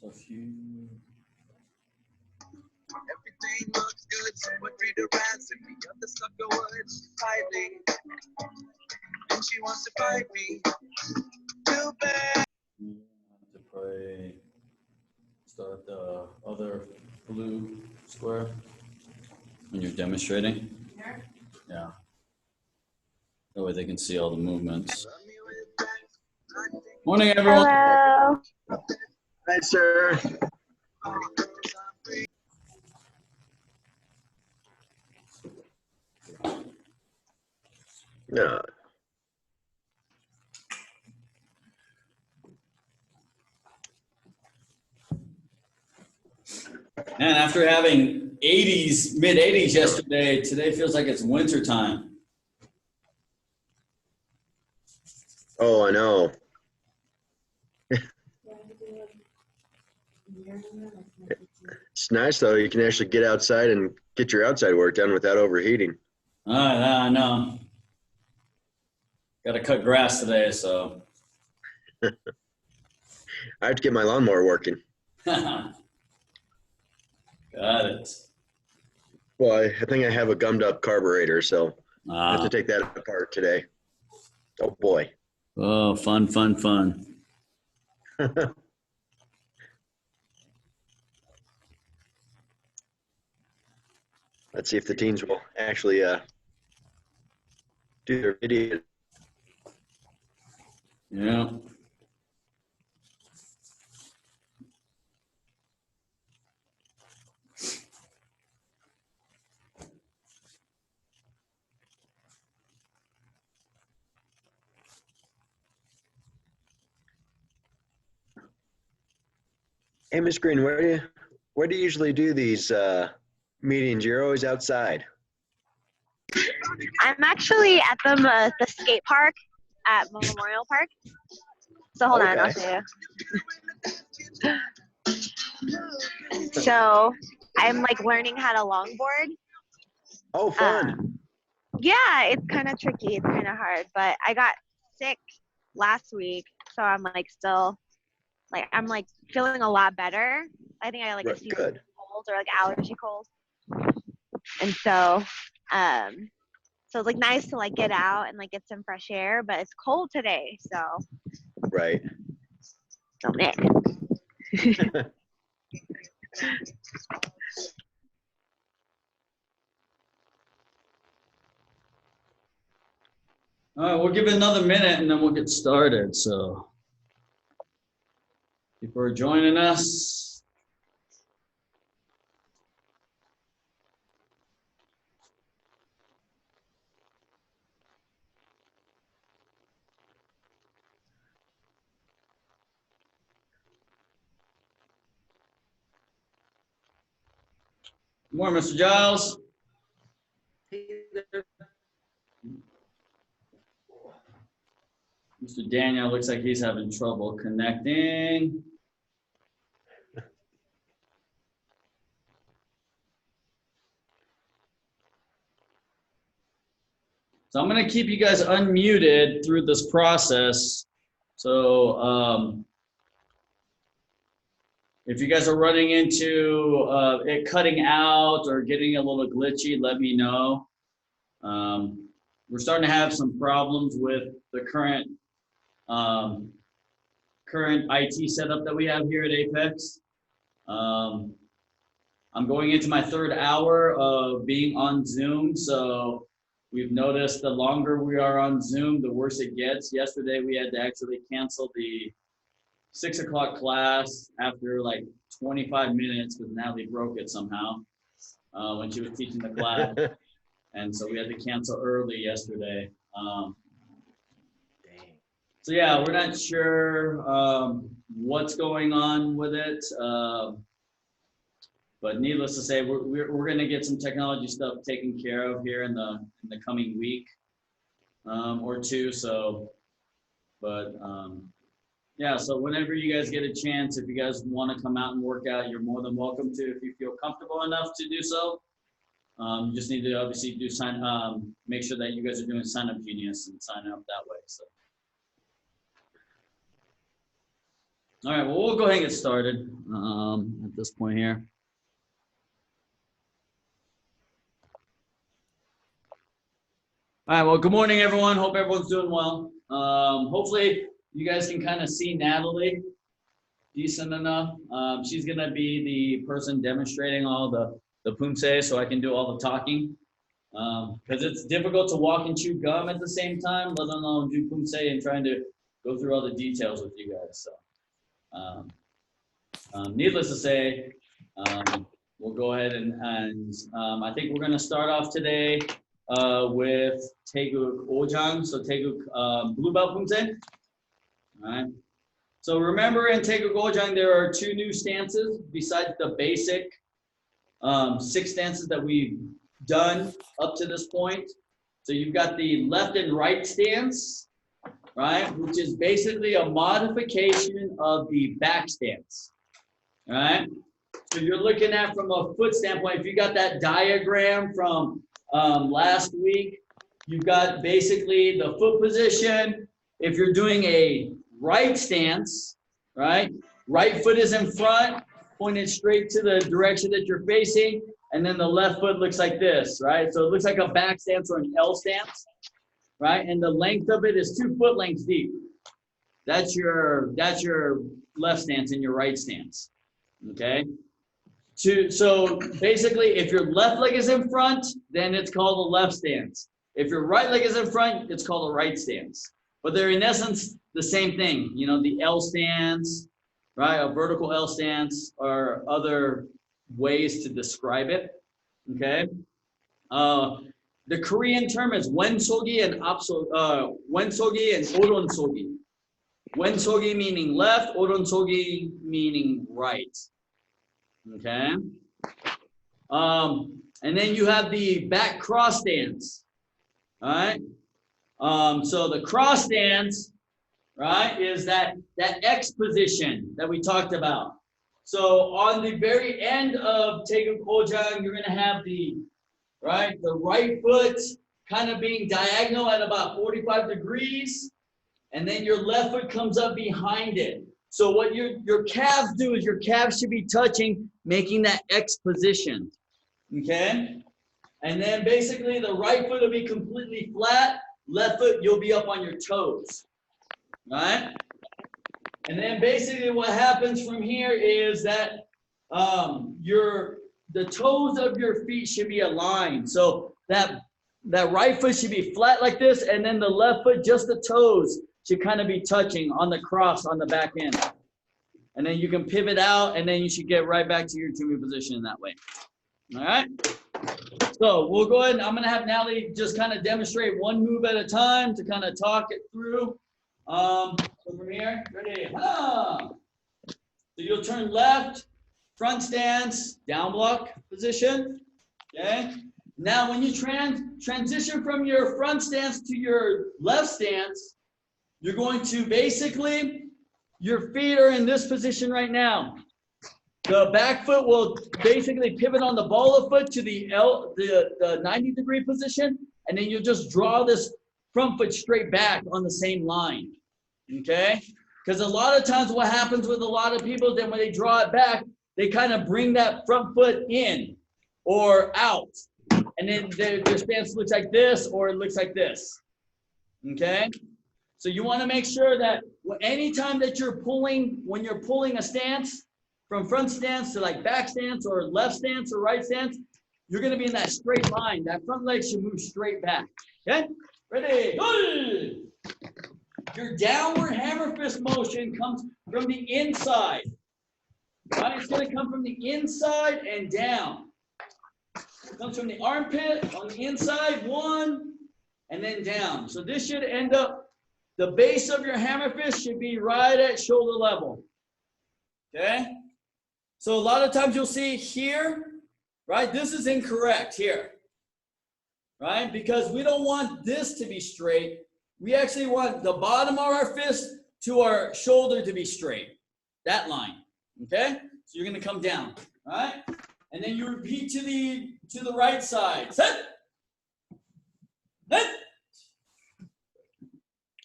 So if you... Everything looks good, so we're free to rise, and the other sucker was hiding, and she wants to fight me. Too bad. To pray. Start the other blue square when you're demonstrating. Here? Yeah. That way they can see all the movements. Morning, everyone. Hello. Hi, sir. No. And after having 80s, mid 80s yesterday, today feels like it's winter time. Oh, I know. It's nice though. You can actually get outside and get your outside work done without overheating. I know. Got to cut grass today, so. I have to get my lawnmower working. Got it. Well, I think I have a gummed up carburetor, so I have to take that apart today. Oh boy. Oh, fun, fun, fun. Let's see if the teens will actually do their video. Yeah. Hey, Miss Green, where do you usually do these meetings? You're always outside. I'm actually at the skate park at Memorial Park. So hold on, I'll show you. So I'm like learning how to longboard. Oh, fun. Yeah, it's kind of tricky. It's kind of hard, but I got sick last week, so I'm like still like I'm like feeling a lot better. I think I got like a seasonal cold or like allergy cold, and so so it's like nice to like get out and like get some fresh air, but it's cold today, so Right. so Nick. All right, we'll give it another minute and then we'll get started. So, people are joining us. Good morning, Mr. Giles. Mr. Daniel looks like he's having trouble connecting. So I'm going to keep you guys unmuted through this process. So if you guys are running into it cutting out or getting a little glitchy, let me know. We're starting to have some problems with the current IT setup that we have here at Apex. I'm going into my third hour of being on Zoom, so we've noticed the longer we are on Zoom, the worse it gets. Yesterday, we had to actually cancel the 6 o'clock class after like 25 minutes because Natalie broke it somehow when she was teaching the class. And so we had to cancel early yesterday. So yeah, we're not sure what's going on with it. But needless to say, we're going to get some technology stuff taken care of here in the coming week or two. So, but yeah, so whenever you guys get a chance, if you guys want to come out and work out, you're more than welcome to if you feel comfortable enough to do so. You just need to obviously do make sure that you guys are doing Sign Up Genius and sign up that way. So. All right, well, we'll go ahead and get started at this point here. All right, well, good morning, everyone. Hope everyone's doing well. Hopefully, you guys can kind of see Natalie decent enough. She's going to be the person demonstrating all the pumse, so I can do all the talking. Because it's difficult to walk and chew gum at the same time, let alone do pumse and trying to go through all the details with you guys. So, needless to say, we'll go ahead and I think we're going to start off today with Taegeuk Ojang, so Taegeuk blue belt pumse. All right. So remember, in Taegeuk Ojang, there are 2 new stances besides the basic 6 stances that we've done up to this point. So you've got the left and right stance, right, which is basically a modification of the back stance, right? So you're looking at from a foot standpoint, if you got that diagram from last week, you've got basically the foot position. If you're doing a right stance, right, right foot is in front, pointed straight to the direction that you're facing, and then the left foot looks like this, right? So it looks like a back stance or an L stance, right? And the length of it is 2 foot lengths deep. That's your left stance and your right stance, okay? So basically, if your left leg is in front, then it's called a left stance. If your right leg is in front, it's called a right stance. But they're in essence the same thing, you know, the L stance, right? A vertical L stance or other ways to describe it, okay? The Korean term is wensogi and wensogi and oronsogi. Wensogi meaning left, oronsogi meaning right, okay? And then you have the back cross stance, all right? So the cross stance, right, is that X position that we talked about. So on the very end of Taegeuk Ojang, you're going to have the right foot kind of being diagonal at about 45 degrees, and then your left foot comes up behind it. So what your calves do is your calves should be touching, making that X position, okay? And then basically the right foot will be completely flat, left foot you'll be up on your toes, right? And then basically what happens from here is that the toes of your feet should be aligned. So that right foot should be flat like this, and then the left foot, just the toes, should kind of be touching on the cross on the back end. And then you can pivot out, and then you should get right back to your Jumi position in that way. All right? So we'll go ahead, and I'm going to have Natalie just kind of demonstrate one move at a time to kind of talk it through. So from here, ready, so you'll turn left, front stance, down block position, okay? Now when you transition from your front stance to your left stance, you're going to basically, your feet are in this position right now. The back foot will basically pivot on the ball of foot to the 90-degree position, and then you'll just draw this front foot straight back on the same line, okay? Because a lot of times what happens with a lot of people, then when they draw it back, they kind of bring that front foot in or out, and then their stance looks like this or it looks like this, okay? So you want to make sure that anytime that when you're pulling a stance, from front stance to like back stance or left stance or right stance, you're going to be in that straight line. That front leg should move straight back. Okay? Ready? Good. Your downward hammer fist motion comes from the inside. Right? It's going to come from the inside and down. It comes from the armpit on the inside, 1, and then down. So this should end up, the base of your hammer fist should be right at shoulder level. Okay? So a lot of times you'll see here, right? This is incorrect here, right? Because we don't want this to be straight. We actually want the bottom of our fist to our shoulder to be straight. That line, okay? So you're gonna come down, all right? And then you repeat to the right side. Set. Set.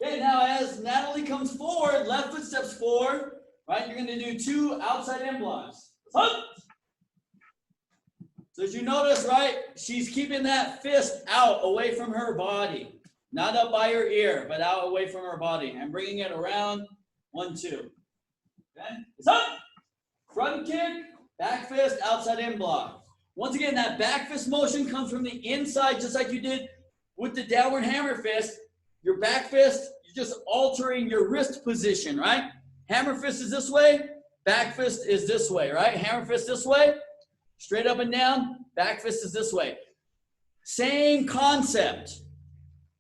Okay, now as Natalie comes forward, left foot steps forward, right? You're gonna do 2 outside in blocks. So as you notice, right, she's keeping that fist out away from her body. Not up by her ear, but out away from her body. And bringing it around, 1, 2. Okay? It's up. Front kick, back fist, outside in block. Once again, that back fist motion comes from the inside, just like you did with the downward hammer fist. Your back fist, you're just altering your wrist position, right? Hammer fist is this way, back fist is this way, right? Hammer fist this way, straight up and down, back fist is this way. Same concept.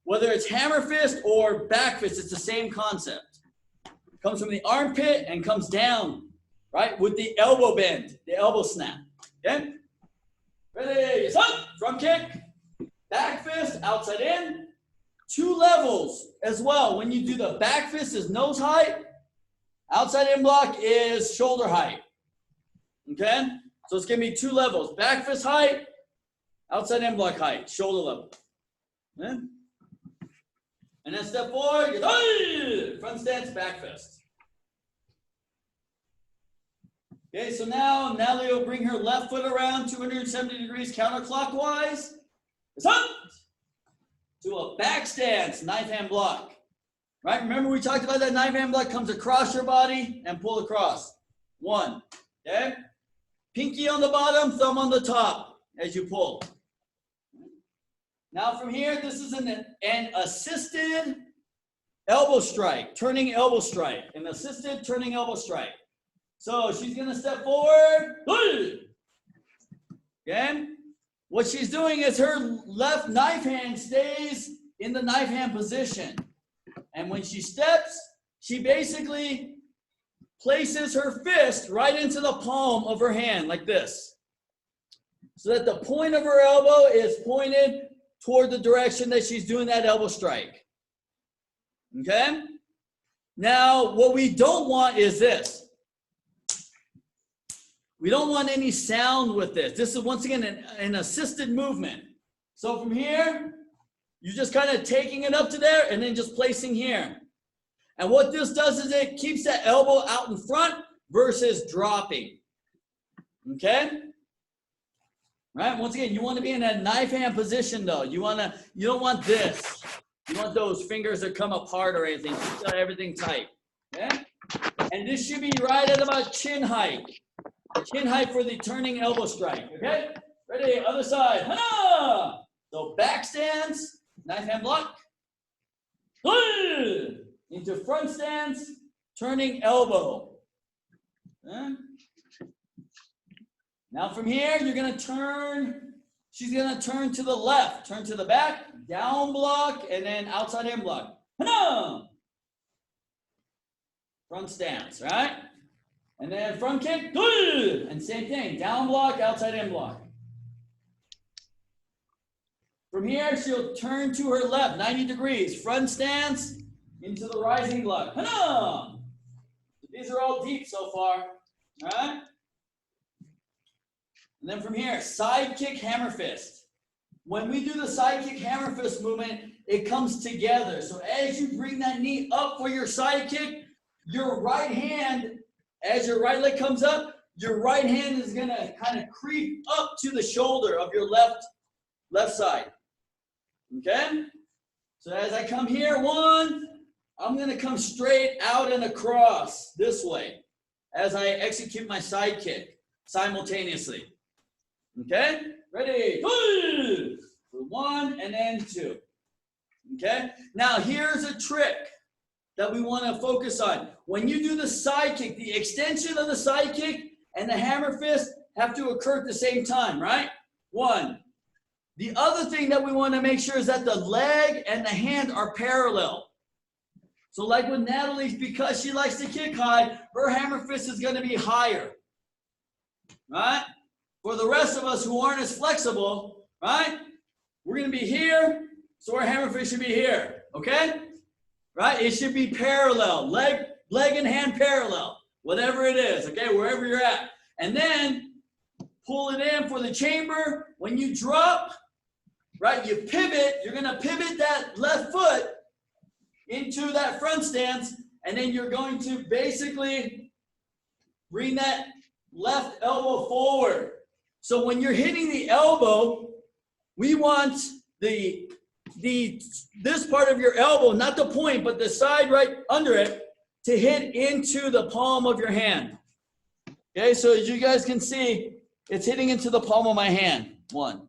Whether it's hammer fist or back fist, it's the same concept. Comes from the armpit and comes down, right? With the elbow bend, the elbow snap. Okay? Ready, up, front kick, back fist, outside in. 2 levels as well. When you do the back fist is nose height, outside in block is shoulder height. Okay? So it's gonna be 2 levels. Back fist height, outside in block height, shoulder level. Okay? And then step forward, front stance, back fist. Okay, so now Natalie will bring her left foot around 270 degrees counterclockwise. It's up to a back stance, knife hand block. Right, remember we talked about that knife hand block comes across your body and pull across. 1, okay? Pinky on the bottom, thumb on the top as you pull. Now from here, this is an assisted elbow strike, turning elbow strike, an assisted turning elbow strike. So she's gonna step forward, okay? What she's doing is her left knife hand stays in the knife hand position. And when she steps, she basically places her fist right into the palm of her hand like this. So that the point of her elbow is pointed toward the direction that she's doing that elbow strike. Okay? Now, what we don't want is this. We don't want any sound with this. This is, once again, an assisted movement. So from here, you're just kind of taking it up to there and then just placing here. And what this does is it keeps that elbow out in front versus dropping. Okay? Right? Once again, you want to be in that knife hand position though. You don't want this. You want those fingers that come apart or anything. Keep everything tight. Okay? And this should be right at about chin height. Chin height for the turning elbow strike. Okay? Ready? Other side. Hana! So back stance, knife hand block. Into front stance, turning elbow. Okay? Now from here, you're gonna turn, she's gonna turn to the left, turn to the back, down block, and then outside in block. Hana! Front stance, right? And then front kick, and same thing, down block, outside in block. From here, she'll turn to her left, 90 degrees, front stance, into the rising block. Hana! These are all deep so far, all right? And then from here, side kick, hammer fist. When we do the side kick, hammer fist movement, it comes together. So as you bring that knee up for your side kick, your right hand, as your right leg comes up, your right hand is gonna kind of creep up to the shoulder of your left side. Okay? So as I come here, 1, I'm gonna come straight out and across this way as I execute my side kick simultaneously. Okay? Ready? 1 and then 2. Okay? Now here's a trick that we want to focus on. When you do the side kick, the extension of the side kick and the hammer fist have to occur at the same time, right? 1. The other thing that we want to make sure is that the leg and the hand are parallel. So like with Natalie, because she likes to kick high, her hammer fist is going to be higher, right? For the rest of us who aren't as flexible, right? We're going to be here, so our hammer fist should be here, okay? Right? It should be parallel, leg and hand parallel, whatever it is, okay? Wherever you're at. And then pull it in for the chamber. When you drop, right, you pivot. You're going to pivot that left foot into that front stance, and then you're going to basically bring that left elbow forward. So when you're hitting the elbow, we want this part of your elbow, not the point, but the side right under it, to hit into the palm of your hand. Okay, so as you guys can see, it's hitting into the palm of my hand. One.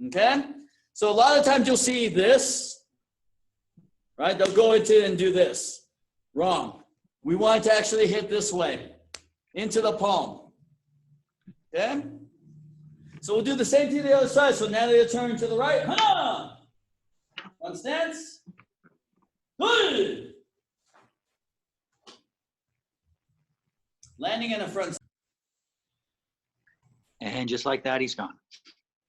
Okay? So a lot of times you'll see this, right? They'll go into it and do this. Wrong. We want it to actually hit this way, into the palm. Okay? So we'll do the same thing to the other side. So now they'll turn to the right. Hana! One stance. Good. Landing in a front. And just like that, he's gone.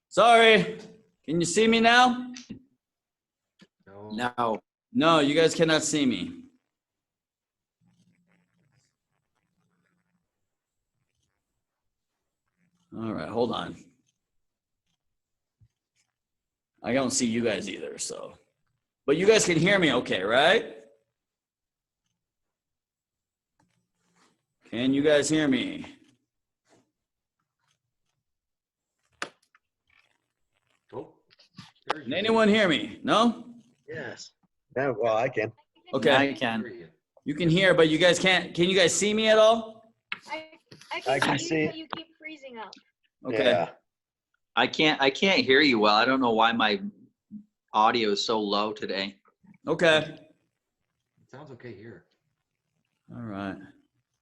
Sorry. Can you see me now? No. No, you guys cannot see me. All right, hold on. I don't see you guys either, so. But you guys can hear me okay, right? Can you guys hear me? Can anyone hear me? No? Yes. Yeah, well, I can. Okay. I can. You can hear, but you guys can't. Can you guys see me at all? I can see. But you keep freezing up. Okay. Yeah. I can't hear you well. I don't know why my audio is so low today. Okay. Sounds okay here. All right.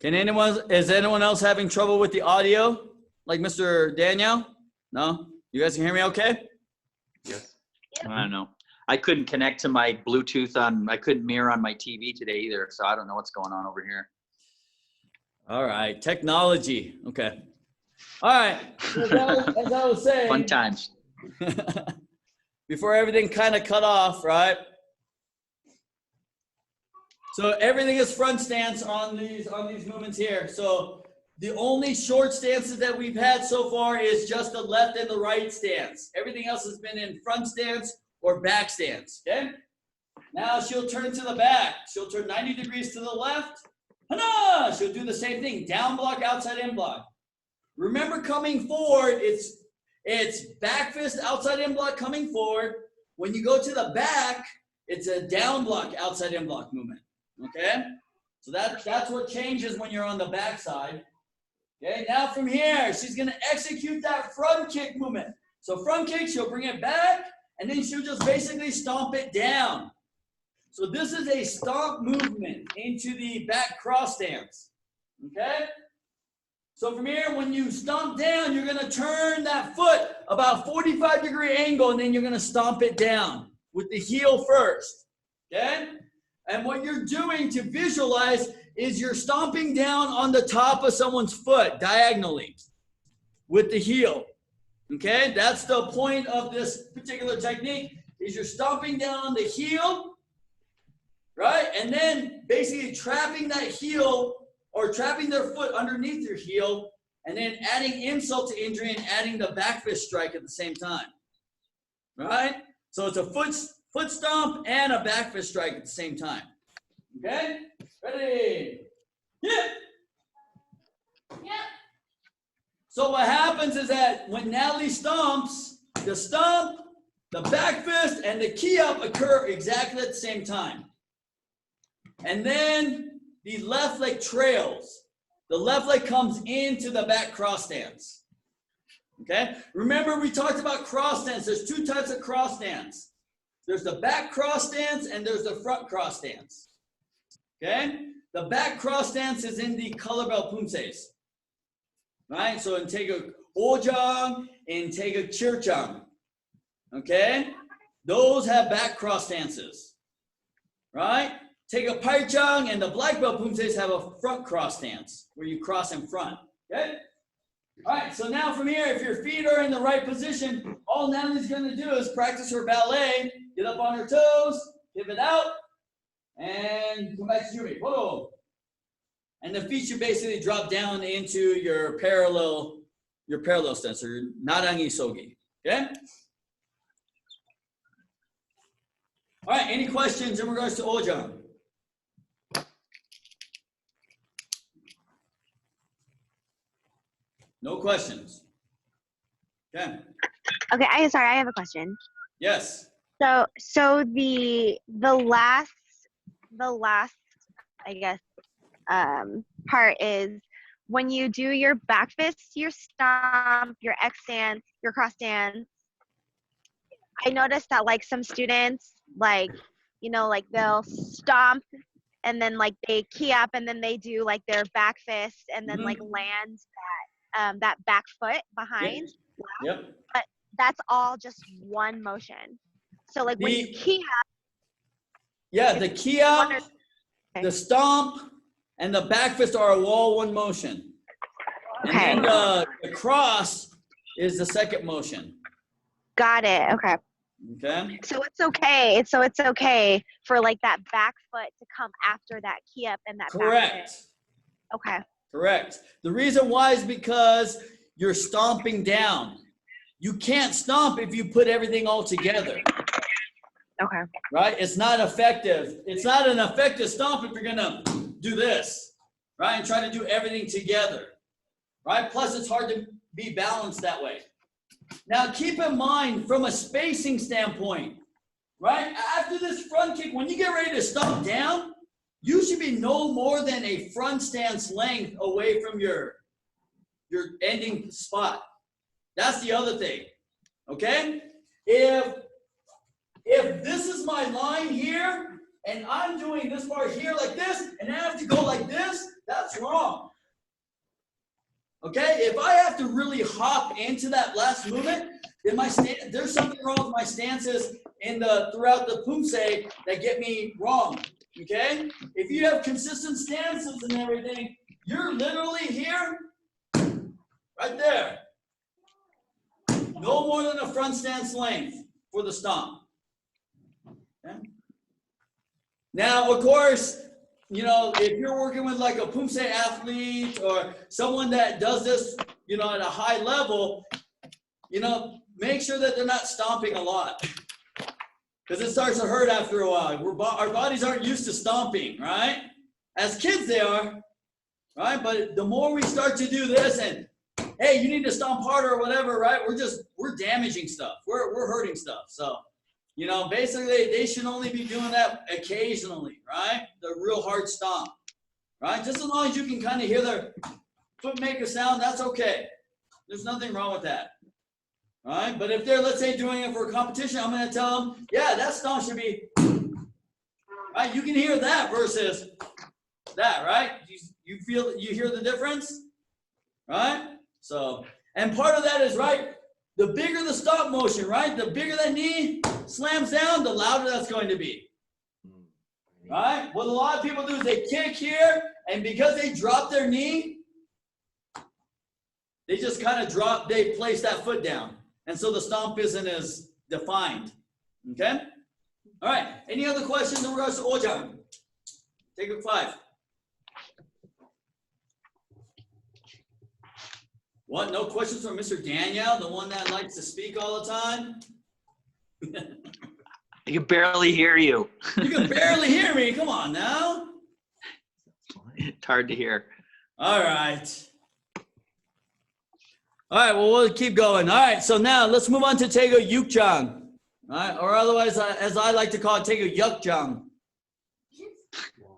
Is anyone else having trouble with the audio? Like Mr. Daniel? No? You guys can hear me okay? Yes. I don't know. I couldn't connect to my Bluetooth I couldn't mirror on my TV today either. So I don't know what's going on over here. All right. Technology. Okay. All right. So as I was saying. Fun times. Before everything kind of cut off, right? So everything is front stance on these movements here. So the only short stances that we've had so far is just the left and the right stance. Everything else has been in front stance or back stance, okay? Now she'll turn to the back. She'll turn 90 degrees to the left. Hana! She'll do the same thing. Down block, outside in block. Remember, coming forward, it's back fist, outside in block coming forward. When you go to the back, it's a down block, outside in block movement. Okay? So that's what changes when you're on the back side. Okay, now from here, she's gonna execute that front kick movement. So front kick, she'll bring it back, and then she'll just basically stomp it down. So this is a stomp movement into the back cross stance. Okay? So from here, when you stomp down, you're gonna turn that foot about 45-degree angle, and then you're gonna stomp it down with the heel first. Okay? And what you're doing to visualize is you're stomping down on the top of someone's foot diagonally with the heel. Okay? That's the point of this particular technique, is you're stomping down on the heel, right? And then basically trapping that heel or trapping their foot underneath your heel, and then adding insult to injury and adding the back fist strike at the same time. Right? So it's a foot stomp and a back fist strike at the same time. Okay? Ready? Yeah. Yeah. So what happens is that when Natalie stomps, the stomp, the back fist, and the key up occur exactly at the same time. And then the left leg trails. The left leg comes into the back cross stance. Okay? Remember, we talked about cross stance. There's two types of cross stance. There's the back cross stance and there's the front cross stance. Okay? The back cross stance is in the color belt pumses. Right? So in Taegeuk Ojang, in Taegeuk Chirchang. Okay? Those have back cross stances. Right? Taegeuk Paichang and the black belt pumses have a front cross stance where you cross in front. Okay? All right, so now from here, if your feet are in the right position, all Natalie's going to do is practice her ballet, get up on her toes, pivot out, and come back to Yumi. Whoa. And the feet should basically drop down into your parallel stance, or narangi sogi. Okay? All right, any questions in regards to Ojang? No questions. Okay. Okay, I have a question. Yes. So the last I guess part is when you do your back fist, your stomp, your X stance, your cross stance. I noticed that like some students like like they'll stomp and then like they key up and then they do like their back fist and then like land that back foot behind. Yep. But that's all just one motion. So like when you key up. Yeah, the key up, the stomp, and the back fist are all one motion. Okay. And then the cross is the second motion. Got it. Okay. Okay. So it's okay for like that back foot to come after that key up and that Correct. back fist. Okay. Correct. The reason why is because you're stomping down. You can't stomp if you put everything all together. Okay. Right? It's not effective. It's not an effective stomp if you're going to do this, right? And try to do everything together, right? Plus, it's hard to be balanced that way. Now, keep in mind, from a spacing standpoint, right? After this front kick, when you get ready to stomp down, you should be no more than a front stance length away from your ending spot. That's the other thing, okay? If this is my line here, and I'm doing this part here like this, and I have to go like this, that's wrong. Okay? If I have to really hop into that last movement, then there's something wrong with my stances throughout the pumse that get me wrong. Okay? If you have consistent stances and everything, you're literally here, right there. No more than a front stance length for the stomp. Okay? Now, of course, if you're working with like a pumse athlete or someone that does this, at a high level, make sure that they're not stomping a lot because it starts to hurt after a while. Our bodies aren't used to stomping, right? As kids, they are, right? But the more we start to do this and, hey, you need to stomp harder or whatever, right? We're damaging stuff. We're hurting stuff. So, basically they should only be doing that occasionally, right? The real hard stomp, right? Just as long as you can kind of hear their foot make a sound, that's okay. There's nothing wrong with that, right? But if they're, let's say, doing it for a competition, I'm going to tell them, yeah, that stomp should be, right? You can hear that versus that, right? You hear the difference, right? So, and part of that is, right, the bigger the stop motion, right? The bigger that knee slams down, the louder that's going to be. Right? What a lot of people do is they kick here, and because they drop their knee, they just kind of they place that foot down. And so the stomp isn't as defined. Okay? All right. Any other questions in regards to Ojang? Taegeuk 5. What? No questions from Mr. Daniel, the one that likes to speak all the time? I can barely hear you. You can barely hear me. Come on now. It's hard to hear. All right. All right, well, we'll keep going. All right, so now let's move on to Taegeuk Yukjang. All right, or otherwise, as I like to call it, Taegeuk Yukjang.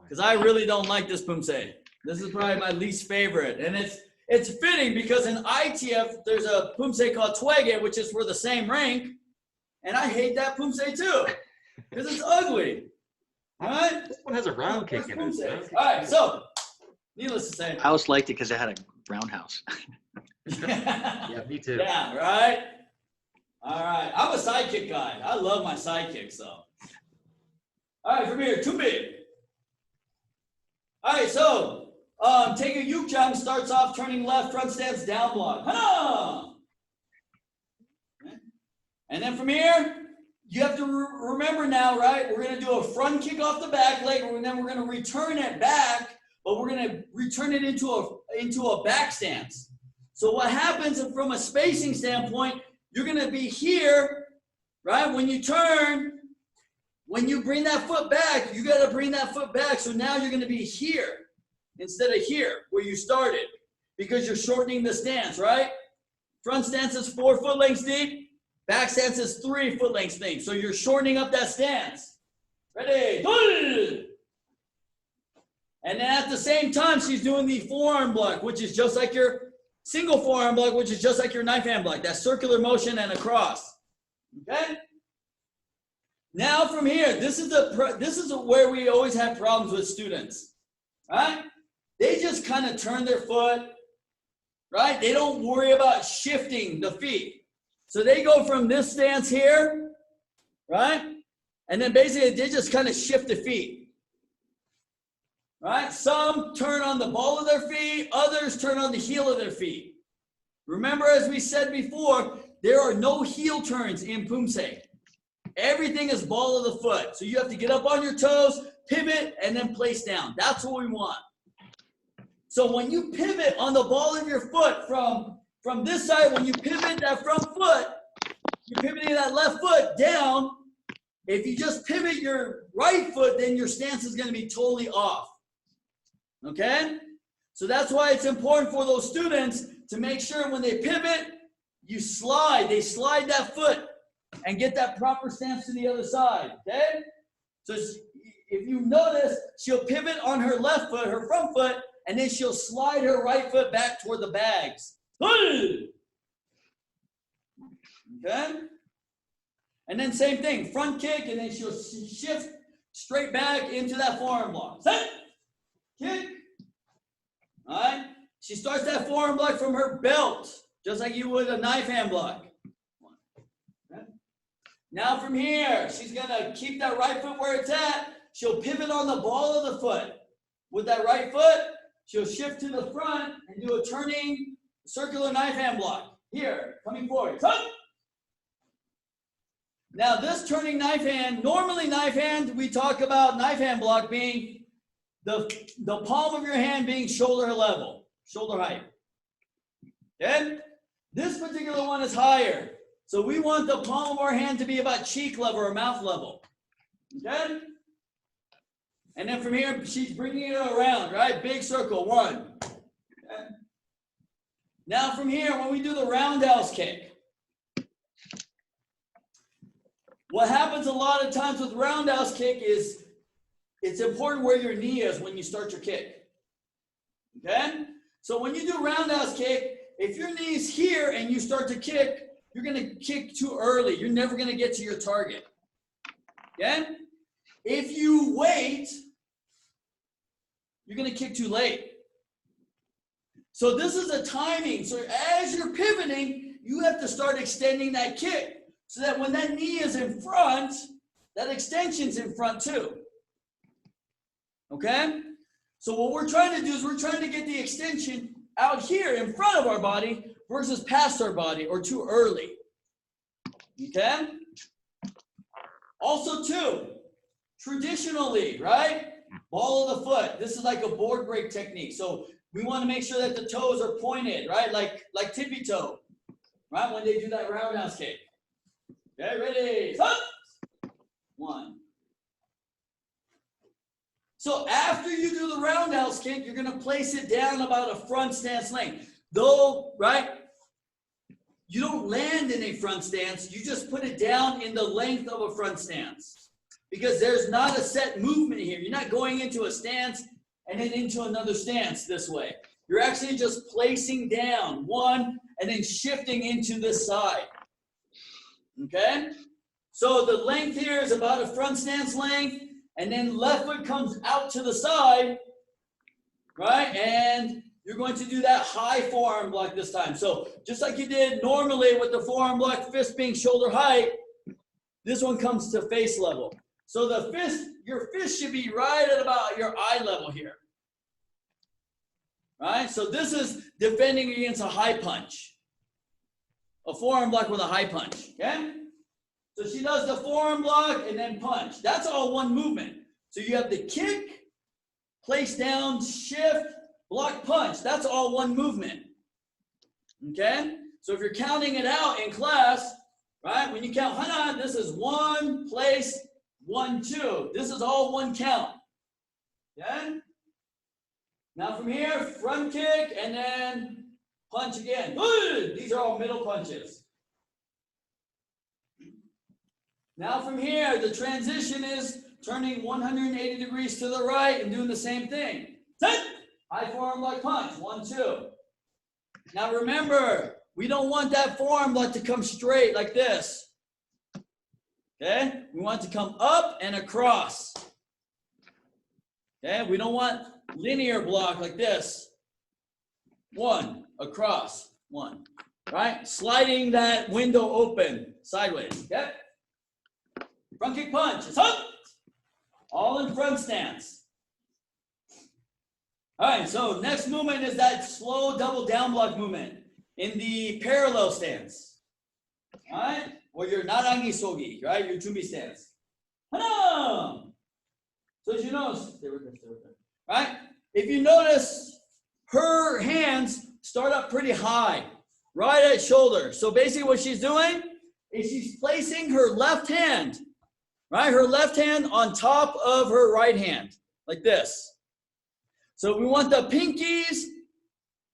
Because I really don't like this pumse. This is probably my least favorite. And it's fitting because in ITF, there's a pumse called Taegeuk, which is for the same rank. And I hate that pumse too, because it's ugly. All right? This one has a round kick in it. All right, so, needless to say. I always liked it because it had a roundhouse. Yeah, me too. Yeah, right? All right, I'm a sidekick guy. I love my sidekicks, though. All right, from here, too big. All right, so, Taegeuk Yukjang starts off turning left, front stance, down block. Ha! And then from here, you have to remember now, right? We're going to do a front kick off the back leg, and then we're going to return it back, but we're going to return it into a back stance. So what happens from a spacing standpoint, you're going to be here, right? When you turn, when you bring that foot back, you got to bring that foot back. So now you're going to be here instead of here where you started. because you're shortening the stance, right? Front stance is 4 foot lengths deep. Back stance is 3 foot lengths deep. So you're shortening up that stance. Ready? And then at the same time, she's doing the forearm block, which is just like your single forearm block, which is just like your knife hand block. That circular motion and across. Okay? Now from here, this is where we always have problems with students. Right? They just kind of turn their foot. Right? They don't worry about shifting the feet. So they go from this stance here, right? And then basically they just kind of shift the feet. Right? Some turn on the ball of their feet, others turn on the heel of their feet. Remember, as we said before, there are no heel turns in Pumse. Everything is ball of the foot. So you have to get up on your toes, pivot, and then place down. That's what we want. So when you pivot on the ball of your foot from this side, when you pivot that front foot, you're pivoting that left foot down. If you just pivot your right foot, then your stance is going to be totally off. Okay? So that's why it's important for those students to make sure when they pivot, they slide that foot and get that proper stance to the other side. Okay? So if you notice, she'll pivot on her left foot, her front foot, and then she'll slide her right foot back toward the bags. Okay? And then same thing, front kick, and then she'll shift straight back into that forearm block. Set, kick. All right? She starts that forearm block from her belt, just like you would a knife hand block. Okay? Now from here, she's going to keep that right foot where it's at. She'll pivot on the ball of the foot. With that right foot, she'll shift to the front and do a turning circular knife hand block. Here, coming forward. Cut. Now this turning knife hand, normally knife hand, we talk about knife hand block being the palm of your hand being shoulder level, shoulder height. Okay? This particular one is higher. So we want the palm of our hand to be about cheek level or mouth level. Okay? And then from here, she's bringing it around, right? Big circle, 1. Okay? Now from here, when we do the roundhouse kick, what happens a lot of times with roundhouse kick is it's important where your knee is when you start your kick. Okay? So when you do roundhouse kick, if your knee is here and you start to kick, you're going to kick too early. You're never going to get to your target. Okay? If you wait, you're going to kick too late. So this is a timing. So as you're pivoting, you have to start extending that kick so that when that knee is in front, that extension's in front too. Okay? So what we're trying to do is we're trying to get the extension out here in front of our body versus past our body or too early. Okay? Also too, traditionally, right? Ball of the foot. This is like a board break technique. So we want to make sure that the toes are pointed, right? Like tippy toe, right? When they do that roundhouse kick. Okay, ready? Up. 1. So after you do the roundhouse kick, you're going to place it down about a front stance length. Though, right? You don't land in a front stance. You just put it down in the length of a front stance. Because there's not a set movement here. You're not going into a stance and then into another stance this way. You're actually just placing down 1 and then shifting into this side. Okay? So the length here is about a front stance length, and then left foot comes out to the side, right? And you're going to do that high forearm block this time. So just like you did normally with the forearm block, fist being shoulder height, this one comes to face level. So the fist, your fist should be right at about your eye level here. Right? So this is defending against a high punch. A forearm block with a high punch. Okay? So she does the forearm block and then punch. That's all one movement. So you have the kick, place down, shift, block, punch. That's all one movement. Okay? So if you're counting it out in class, right? When you count hana, this is 1, place, 1, 2. This is all one count. Okay? Now from here, front kick and then punch again. Good. These are all middle punches. Now from here, the transition is turning 180 degrees to the right and doing the same thing. High forearm lock punch. 1, 2. Now remember, we don't want that forearm lock to come straight like this. Okay? We want it to come up and across. Okay? We don't want linear block like this. 1, across, 1. Right? Sliding that window open sideways. Okay? Front kick punch. It's up. All in front stance. All right, so next movement is that slow double down block movement in the parallel stance. All right? Or your narangi sogi, right? Your chumbi stance. So as you notice, right? If you notice, her hands start up pretty high, right at shoulder. So basically what she's doing is she's placing her left hand, right? Her left hand on top of her right hand, like this. So we want the pinkies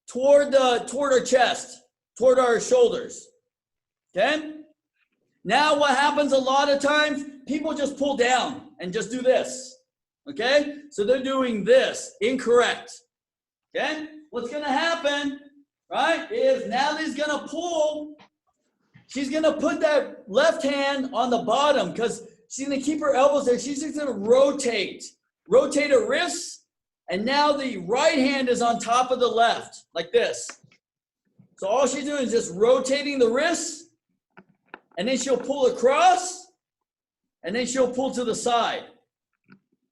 toward our chest, toward our shoulders. Okay? Now what happens a lot of times, people just pull down and just do this. Okay? So they're doing this. Incorrect. Okay? What's going to happen, right, is Natalie's going to pull. She's going to put that left hand on the bottom because she's going to keep her elbows there. She's just going to rotate her wrists. And now the right hand is on top of the left, like this. So all she's doing is just rotating the wrists, and then she'll pull across, and then she'll pull to the side.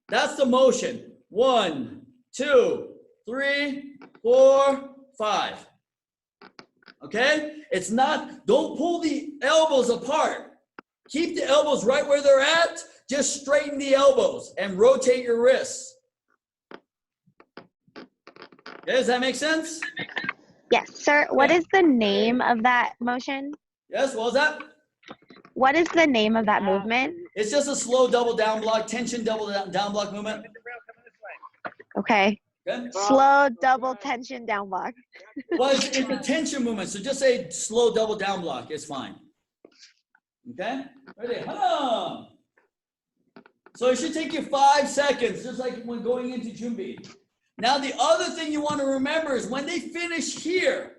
That's the motion. 1, 2, 3, 4, 5. Okay? It's not, don't pull the elbows apart. Keep the elbows right where they're at. Just straighten the elbows and rotate your wrists. Okay, does that make sense? Yes, sir. What is the name of that motion? Yes, what was that? What is the name of that movement? It's just a slow double down block, tension double down block movement. Okay. Okay? Slow double tension down block. Well, it's a tension movement, so just say slow double down block. It's fine. Okay? Ready? Hold So it should take you 5 seconds, just like when going into Jumbi. Now, the other thing you want to remember is when they finish here,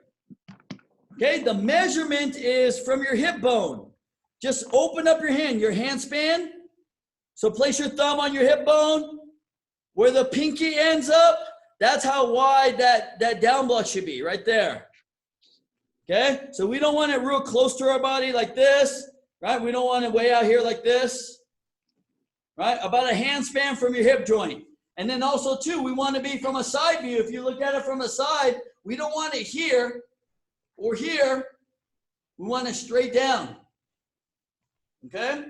okay, the measurement is from your hip bone. Just open up your hand span. So place your thumb on your hip bone. Where the pinky ends up, that's how wide that down block should be, right there. Okay, so we don't want it real close to our body like this, right? We don't want it way out here like this, right? About a hand span from your hip joint. And then also, too, we want to be from a side view. If you look at it from the side, we don't want it here or here. We want it straight down. Okay?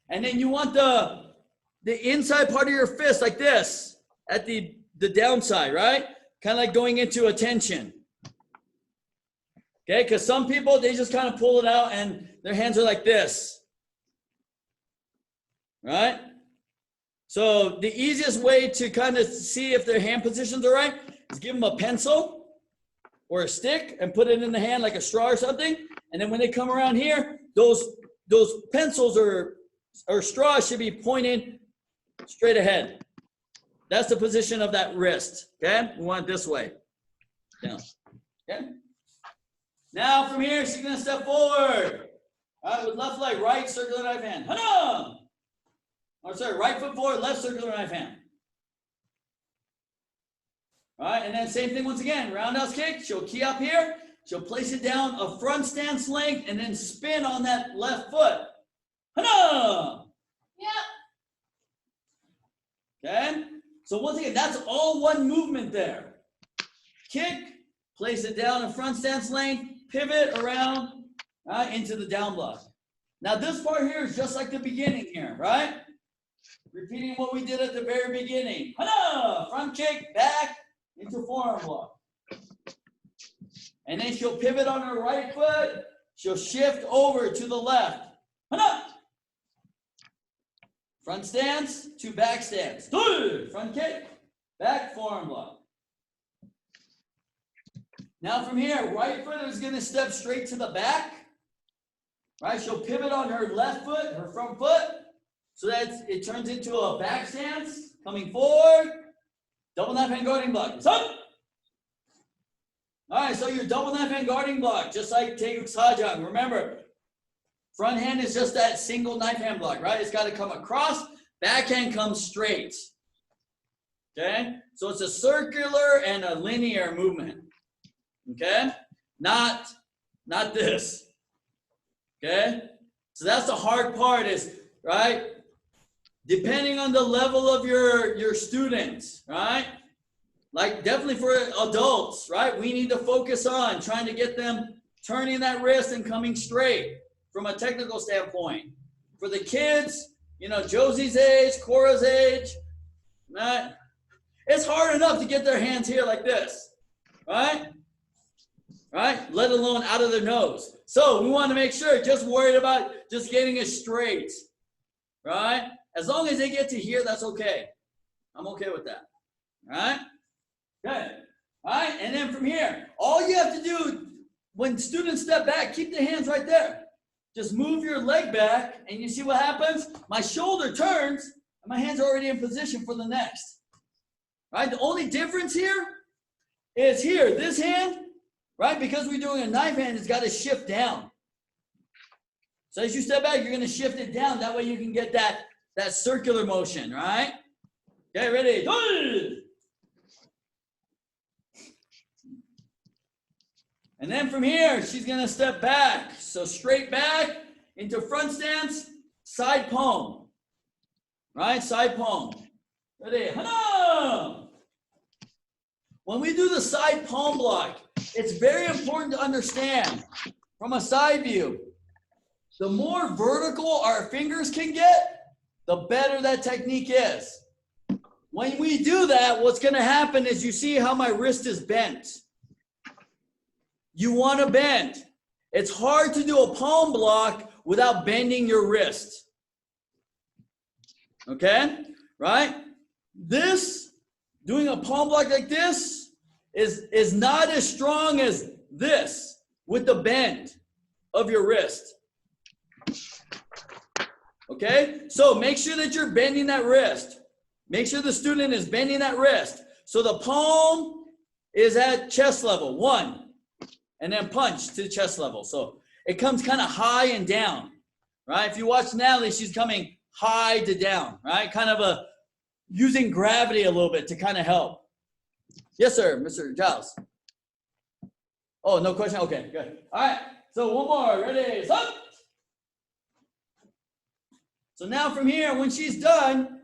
And then you want the inside part of your fist like this at the downside, right? Kind of like going into a tension. Okay? Because some people, they just kind of pull it out and their hands are like this. Right? So the easiest way to kind of see if their hand positions are right is give them a pencil or a stick and put it in the hand like a straw or something. And then when they come around here, those pencils or straws should be pointed straight ahead. That's the position of that wrist. Okay? We want it this way. Down. Okay? Now from here, she's going to step forward. All right, with left leg, right circular knife hand. Hana! Or sorry, right foot forward, left circular knife hand. All right, and then same thing once again. Roundhouse kick. She'll key up here. She'll place it down a front stance length and then spin on that left foot. Hana! Yep. Okay? So once again, that's all one movement there. Kick, place it down a front stance length, pivot around into the down block. Now this part here is just like the beginning here, right? Repeating what we did at the very beginning. Hana! Front kick, back into forearm block. And then she'll pivot on her right foot. She'll shift over to the left. Hana! Front stance to back stance. Front kick, back forearm block. Now from here, right foot is going to step straight to the back. Right, she'll pivot on her left foot, her front foot, so that it turns into a back stance, coming forward, double knife hand guarding block. Up. All right, so your double knife hand guarding block, just like Taegeuk Sajang. Remember, front hand is just that single knife hand block, right? It's got to come across, back hand comes straight. Okay, so it's a circular and a linear movement. Okay, not this. Okay, so that's the hard part is, right, depending on the level of your students, right, like definitely for adults, right, we need to focus on trying to get them turning that wrist and coming straight from a technical standpoint. For the kids, you know, Josie's age, Cora's age, right, it's hard enough to get their hands here like this, right? Right? Let alone out of their nose. So we want to make sure, just worried about just getting it straight, right? As long as they get to here, that's okay. I'm okay with that, all right? Okay, all right? And then from here, all you have to do when students step back, keep the hands right there. Just move your leg back, and you see what happens? My shoulder turns, and my hands are already in position for the next, right? The only difference here is here, this hand, right? Because we're doing a knife hand, it's got to shift down. So as you step back, you're going to shift it down. That way you can get that circular motion, right? Okay, ready? And then from here, she's going to step back. So straight back into front stance, side palm. Right? Side palm. Ready? Hana! When we do the side palm block, it's very important to understand from a side view, the more vertical our fingers can get, the better that technique is. When we do that, what's going to happen is you see how my wrist is bent. You want to bend. It's hard to do a palm block without bending your wrist. Okay? Right? This, doing a palm block like this, is not as strong as this with the bend of your wrist. Okay? So make sure that you're bending that wrist. Make sure the student is bending that wrist. So the palm is at chest level, 1. And then punch to the chest level. So it comes kind of high and down, right? If you watch Natalie, she's coming high to down, right? Kind of using gravity a little bit to kind of help. Yes, sir, Mr. Giles. Oh, no question? Okay, good. All right, so one more. Ready, stop. So now from here, when she's done,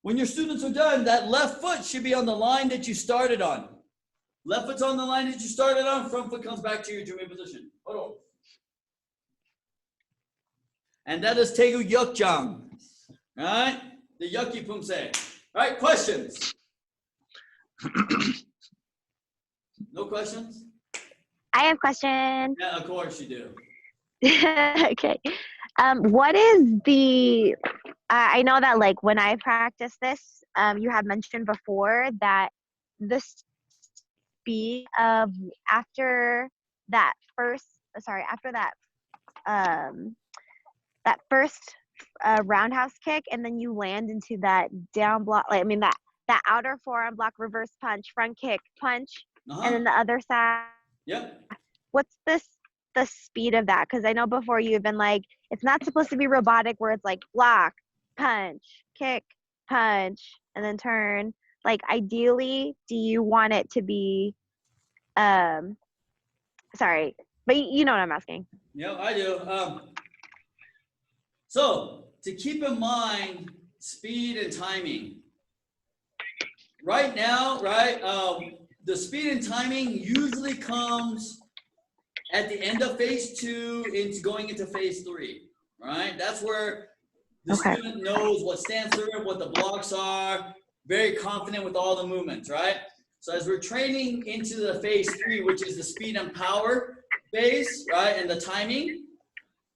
when your students are done, that left foot should be on the line that you started on. Left foot's on the line that you started on, front foot comes back to your Jumi position. Hold on. And that is Taegeuk Yukjang. All right? The Yuki Pumse. All right, questions? No questions? I have questions. Yeah, of course you do. Okay. What is the, I know that like when I practice this, you have mentioned before that the speed of after that first roundhouse kick, and then you land into that down block, like, I mean that outer forearm block, reverse punch, front kick, punch, and then the other side. Yep. What's the speed of that? Because I know before you've been like, it's not supposed to be robotic where it's like block, punch, kick, punch, and then turn. Like ideally, do you want it to be, sorry, but you know what I'm asking. Yeah, I do. So to keep in mind speed and timing. Right now, right, the speed and timing usually comes at the end of phase 2 into going into phase 3, right? That's where the student knows what stance they're in, what the blocks are, very confident with all the movements, right? So as we're training into the phase 3, which is the speed and power phase, right, and the timing,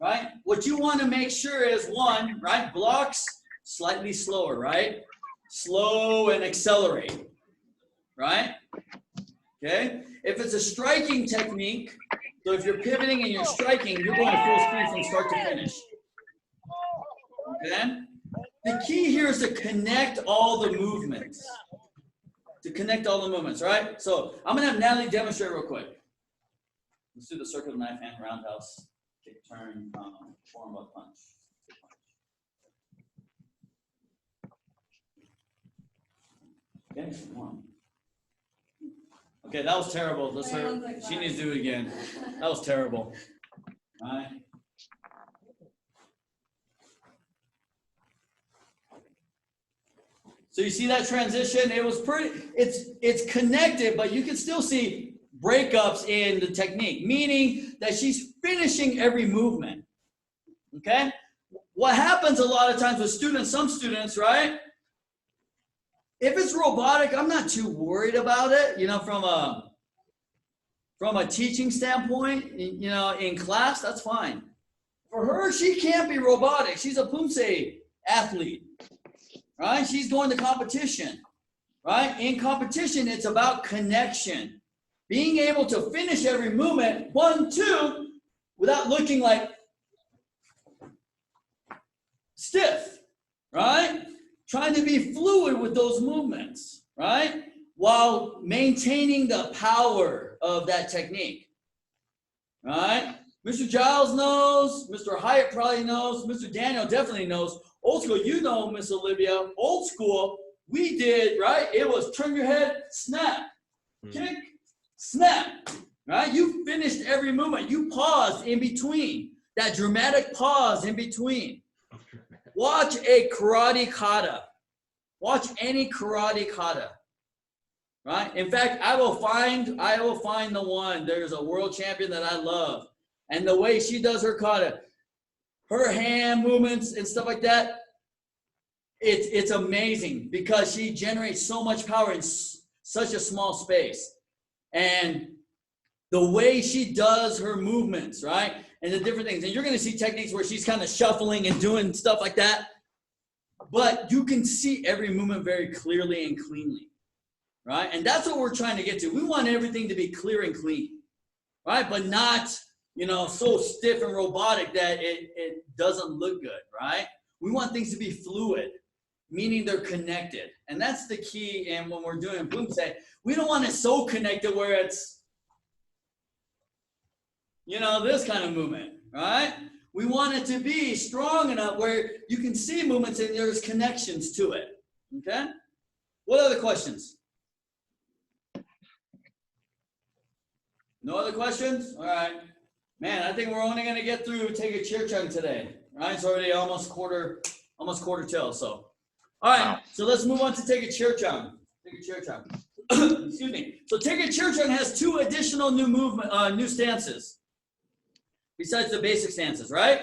right? What you want to make sure is, 1, right, blocks slightly slower, right? Slow and accelerate, right? Okay? If it's a striking technique, so if you're pivoting and you're striking, you're going full speed from start to finish. Okay? The key here is to connect all the movements. To connect all the movements, right? So I'm gonna have Natalie demonstrate real quick. Let's do the circle, knife hand, roundhouse, kick, turn, forearm up punch. Okay, one. Okay, that was terrible. Let's her. She needs to do it again. That was terrible. All right. So you see that transition? It was pretty. It's connected, but you can still see breakups in the technique, meaning that she's finishing every movement. Okay. What happens a lot of times with students, some students, right? If it's robotic, I'm not too worried about it, you know, from a teaching standpoint, you know, in class, that's fine. For her, she can't be robotic. She's a Pumse athlete, right? She's going to competition, right? In competition, it's about connection. Being able to finish every movement, 1, 2, without looking like stiff, right? Trying to be fluid with those movements, right? While maintaining the power of that technique, right? Mr. Giles knows, Mr. Hyatt probably knows, Mr. Daniel definitely knows. Old school, you know, Miss Olivia, old school, we did, right? It was turn your head, snap, kick, snap, right? You finished every movement. You paused in between, that dramatic pause in between. Watch a karate kata. Watch any karate kata. Right? In fact, I will find the one. There's a world champion that I love. And the way she does her kata, her hand movements and stuff like that, it's amazing because she generates so much power in such a small space. And the way she does her movements, right? And the different things. And you're going to see techniques where she's kind of shuffling and doing stuff like that. But you can see every movement very clearly and cleanly, right? And that's what we're trying to get to. We want everything to be clear and clean, right? But not, you know, so stiff and robotic that it doesn't look good, right? We want things to be fluid, meaning they're connected. And that's the key. And when we're doing Pumse, we don't want it so connected where it's, you know, this kind of movement, right? We want it to be strong enough where you can see movements and there's connections to it, okay? What other questions? No other questions? All right. Man, I think we're only going to get through Taegeuk Chair Chung today, right? It's already almost quarter till, so. All right, wow. So let's move on to Taegeuk Chair Chung. Taegeuk Chair Chung. Excuse me. So Taegeuk Chair Chung has 2 additional new stances. Besides the basic stances, right?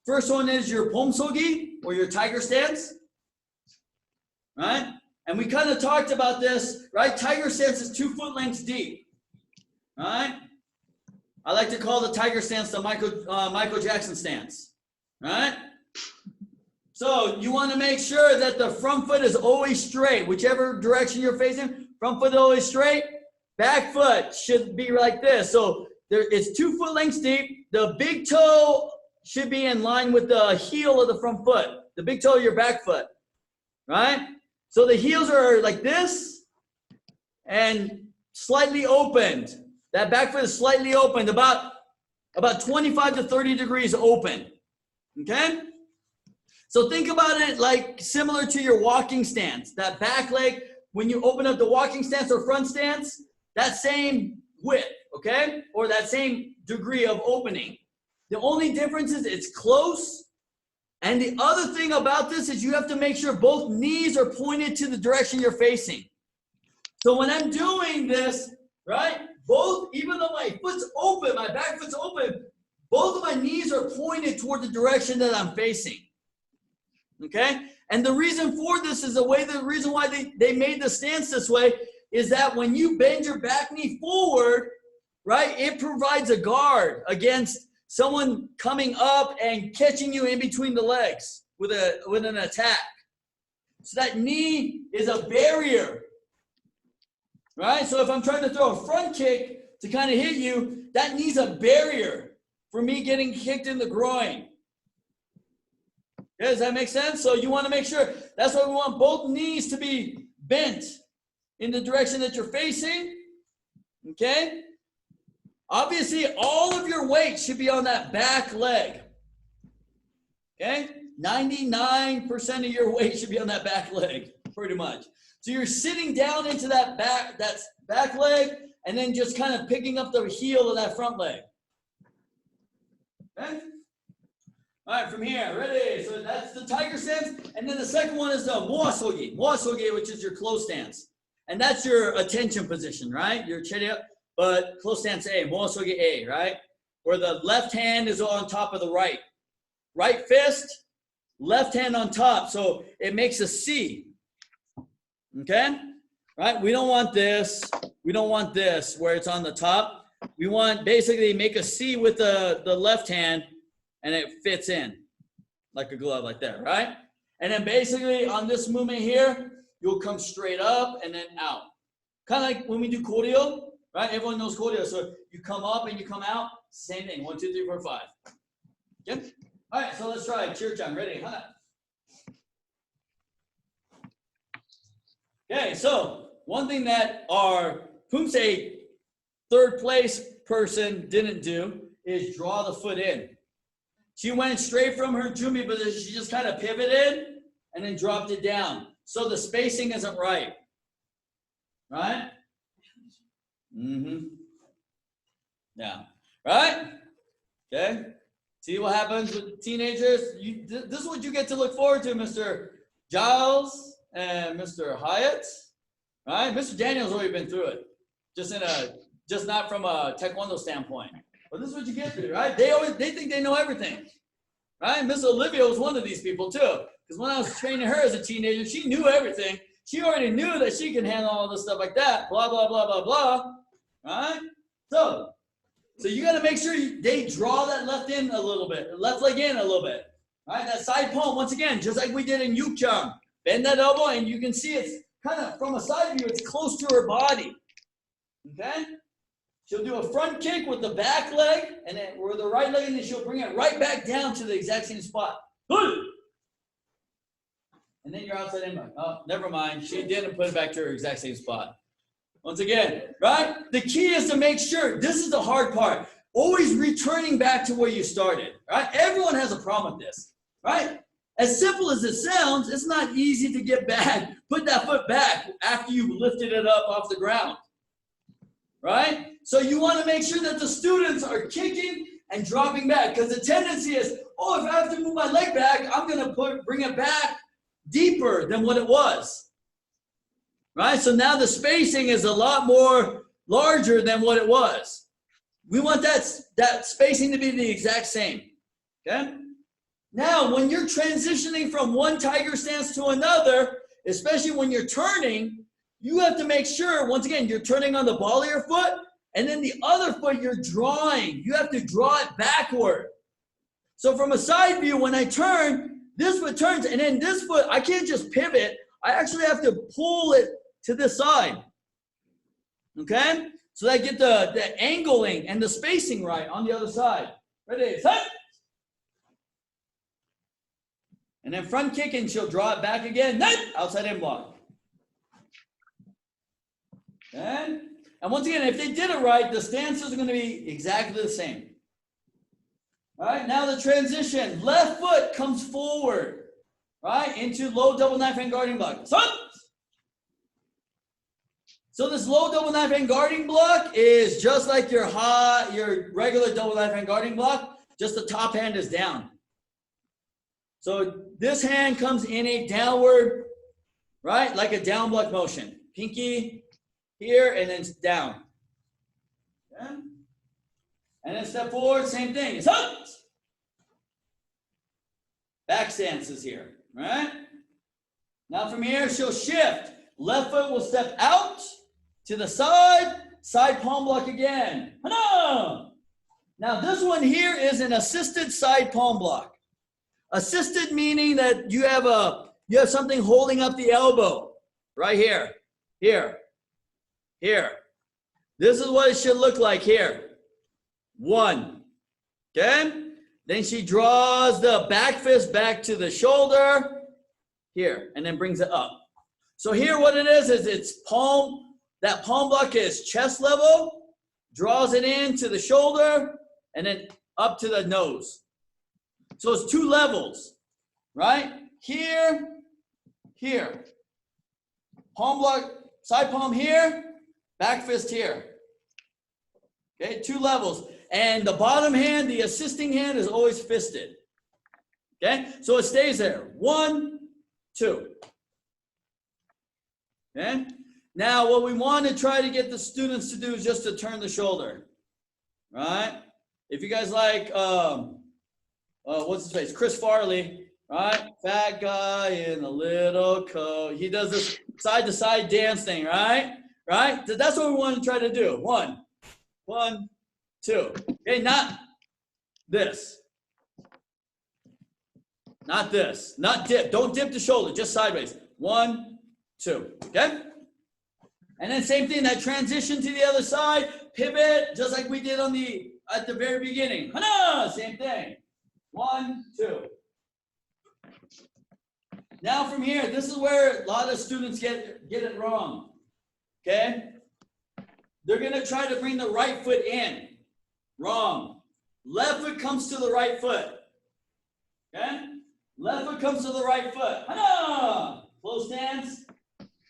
First one is your Pomsogi, or your tiger stance, right? And we kind of talked about this, right? Tiger stance is 2 foot lengths deep, right? I like to call the tiger stance the Michael Jackson stance, right? So you want to make sure that the front foot is always straight, whichever direction you're facing, front foot is always straight, back foot should be like this. So it's 2 foot lengths deep. The big toe should be in line with the heel of the front foot, the big toe of your back foot, right? So the heels are like this and slightly opened. That back foot is slightly opened, about 25 to 30 degrees open, okay? So think about it like similar to your walking stance. That back leg, when you open up the walking stance or front stance, that same width, okay? Or that same degree of opening. The only difference is it's close. And the other thing about this is you have to make sure both knees are pointed to the direction you're facing. So when I'm doing this, right, even though my foot's open, my back foot's open, both of my knees are pointed toward the direction that I'm facing. Okay? And the reason for this is the reason why they made the stance this way is that when you bend your back knee forward, right, it provides a guard against someone coming up and catching you in between the legs with an attack, So that knee is a barrier, right? So if I'm trying to throw a front kick to kind of hit you, that knee's a barrier for me getting kicked in the groin. Yeah, does that make sense? So you want to make sure, that's why we want both knees to be bent in the direction that you're facing, okay? Obviously, all of your weight should be on that back leg, okay? 99% of your weight should be on that back leg, pretty much. So you're sitting down into that back leg, and then just kind of picking up the heel of that front leg. Okay? All right, from here, ready? So that's the tiger stance, and then the second one is the moasogi, which is your close stance. And that's your attention position, right? Your chariot, but close stance A, moasogi A, right? Where the left hand is on top of the right. Right fist, left hand on top, so it makes a C. Okay? Right? We don't want this. We don't want this where it's on the top. We want basically make a C with the left hand, and it fits in like a glove like that, right? And then basically on this movement here, you'll come straight up and then out. Kind of like when we do choreo, right? Everyone knows choreo. So you come up and you come out, same thing. 1, 2, 3, 4, 5. Okay? All right, so let's try Chirchang. Ready? Huh? Okay, so one thing that our Pumse third place person didn't do is draw the foot in. She went straight from her Jumi position. She just kind of pivoted and then dropped it down. So the spacing isn't right. Right? Mm-hmm. Yeah. Right? Okay. See what happens with teenagers? This is what you get to look forward to, Mr. Giles and Mr. Hyatt. Right? Mr. Daniel's already been through it. Just not from a Taekwondo standpoint. But this is what you get through, right? They think they know everything. Right? Miss Olivia was one of these people too. Because when I was training her as a teenager, she knew everything. She already knew that she can handle all this stuff like that. Blah, blah, blah, blah, blah. Right? So you got to make sure they draw that left in a little bit. Left leg in a little bit. Right? That side palm, once again, just like we did in Yukchang. Bend that elbow and you can see it's kind of from a side view, it's close to her body. Okay? She'll do a front kick with the back leg, and then with the right leg, and then she'll bring it right back down to the exact same spot. And then you're outside in. Oh, never mind. She didn't put it back to her exact same spot. Once again, right? The key is to make sure, this is the hard part, always returning back to where you started, right? Everyone has a problem with this, right? As simple as it sounds, it's not easy to get back, put that foot back after you've lifted it up off the ground. Right? So you want to make sure that the students are kicking and dropping back, because the tendency is, oh, if I have to move my leg back, I'm going to bring it back deeper than what it was. Right? So now the spacing is a lot more larger than what it was. We want that spacing to be the exact same. Okay? Now, when you're transitioning from one tiger stance to another, especially when you're turning, you have to make sure, once again, you're turning on the ball of your foot, and then the other foot you're drawing. You have to draw it backward. So from a side view, when I turn, this foot turns, and then this foot, I can't just pivot. I actually have to pull it to this side. Okay? So that I get the angling and the spacing right on the other side. Ready, set. And then front kick, and she'll draw it back again. Outside in block. Okay? And once again, if they did it right, the stances are going to be exactly the same. All right, now the transition. Left foot comes forward, right, into low double knife hand guarding block. So this low double knife hand guarding block is just like your regular double knife hand guarding block, just the top hand is down. So this hand comes in a downward, right, like a down block motion. Pinky here, and then down. Okay? And then step forward, same thing. It's up. Back stance is here, right? Now from here, she'll shift. Left foot will step out to the side palm block again. Now this one here is an assisted side palm block. Assisted meaning that you have you have something holding up the elbow right here, here, here. This is what it should look like here. 1, okay? Then she draws the back fist back to the shoulder here, and then brings it up. So here what it is it's palm, that palm block is chest level, draws it into the shoulder, and then up to the nose. So it's 2 levels, right? Here, here. Palm block, side palm here, back fist here. Okay, 2 levels. And the bottom hand, the assisting hand, is always fisted. Okay, so it stays there. 1, 2. Okay, now what we want to try to get the students to do is just to turn the shoulder. Right? If you guys like, what's his face? Chris Farley, right? Fat guy in a little coat. He does this side to side dance thing, right? Right? So that's what we want to try to do. 1, 1, 2. Okay, not this. Not this. Not dip. Don't dip the shoulder, just sideways. 1, 2. Okay? And then same thing, that transition to the other side, pivot, just like we did at the very beginning. Hana! Same thing. 1, 2. Now from here, this is where a lot of students get it wrong. Okay? They're going to try to bring the right foot in. Wrong. Left foot comes to the right foot. Okay? Left foot comes to the right foot. Hana! Close stance.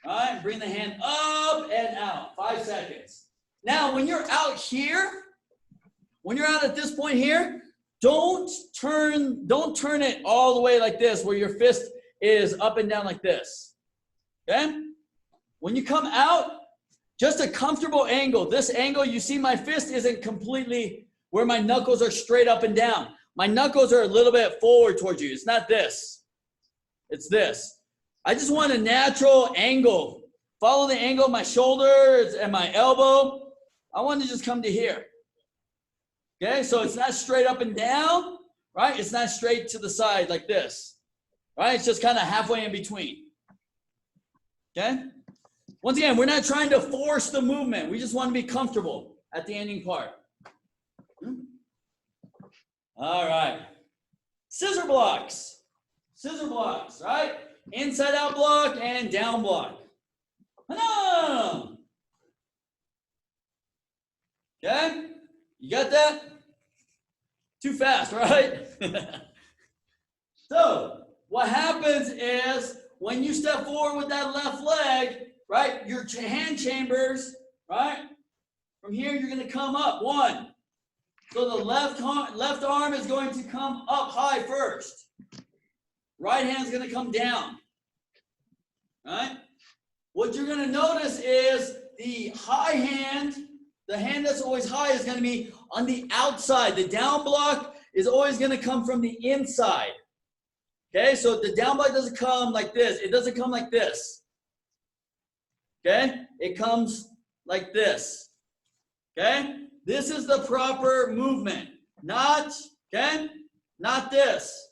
All right, bring the hand up and out. 5 seconds. Now, when you're out here, when you're out at this point here, don't turn it all the way like this, where your fist is up and down like this. Okay? When you come out, just a comfortable angle. This angle, you see my fist isn't completely where my knuckles are straight up and down. My knuckles are a little bit forward towards you. It's not this. It's this. I just want a natural angle. Follow the angle of my shoulders and my elbow. I want to just come to here. Okay, so it's not straight up and down, right? It's not straight to the side like this, right? It's just kind of halfway in between. Okay? Once again, we're not trying to force the movement. We just want to be comfortable at the ending part. All right. Scissor blocks. Scissor blocks, right? Inside out block and down block. Okay? You got that? Too fast, right? So, what happens is when you step forward with that left leg, right, your hand chambers, right, from here you're going to come up. 1. So the left arm is going to come up high first. Right hand's going to come down. All right? What you're going to notice is the high hand, the hand that's always high, is going to be on the outside. The down block is always going to come from the inside. Okay? So the down block doesn't come like this. It doesn't come like this. Okay? It comes like this. Okay? This is the proper movement. Not, okay? Not this.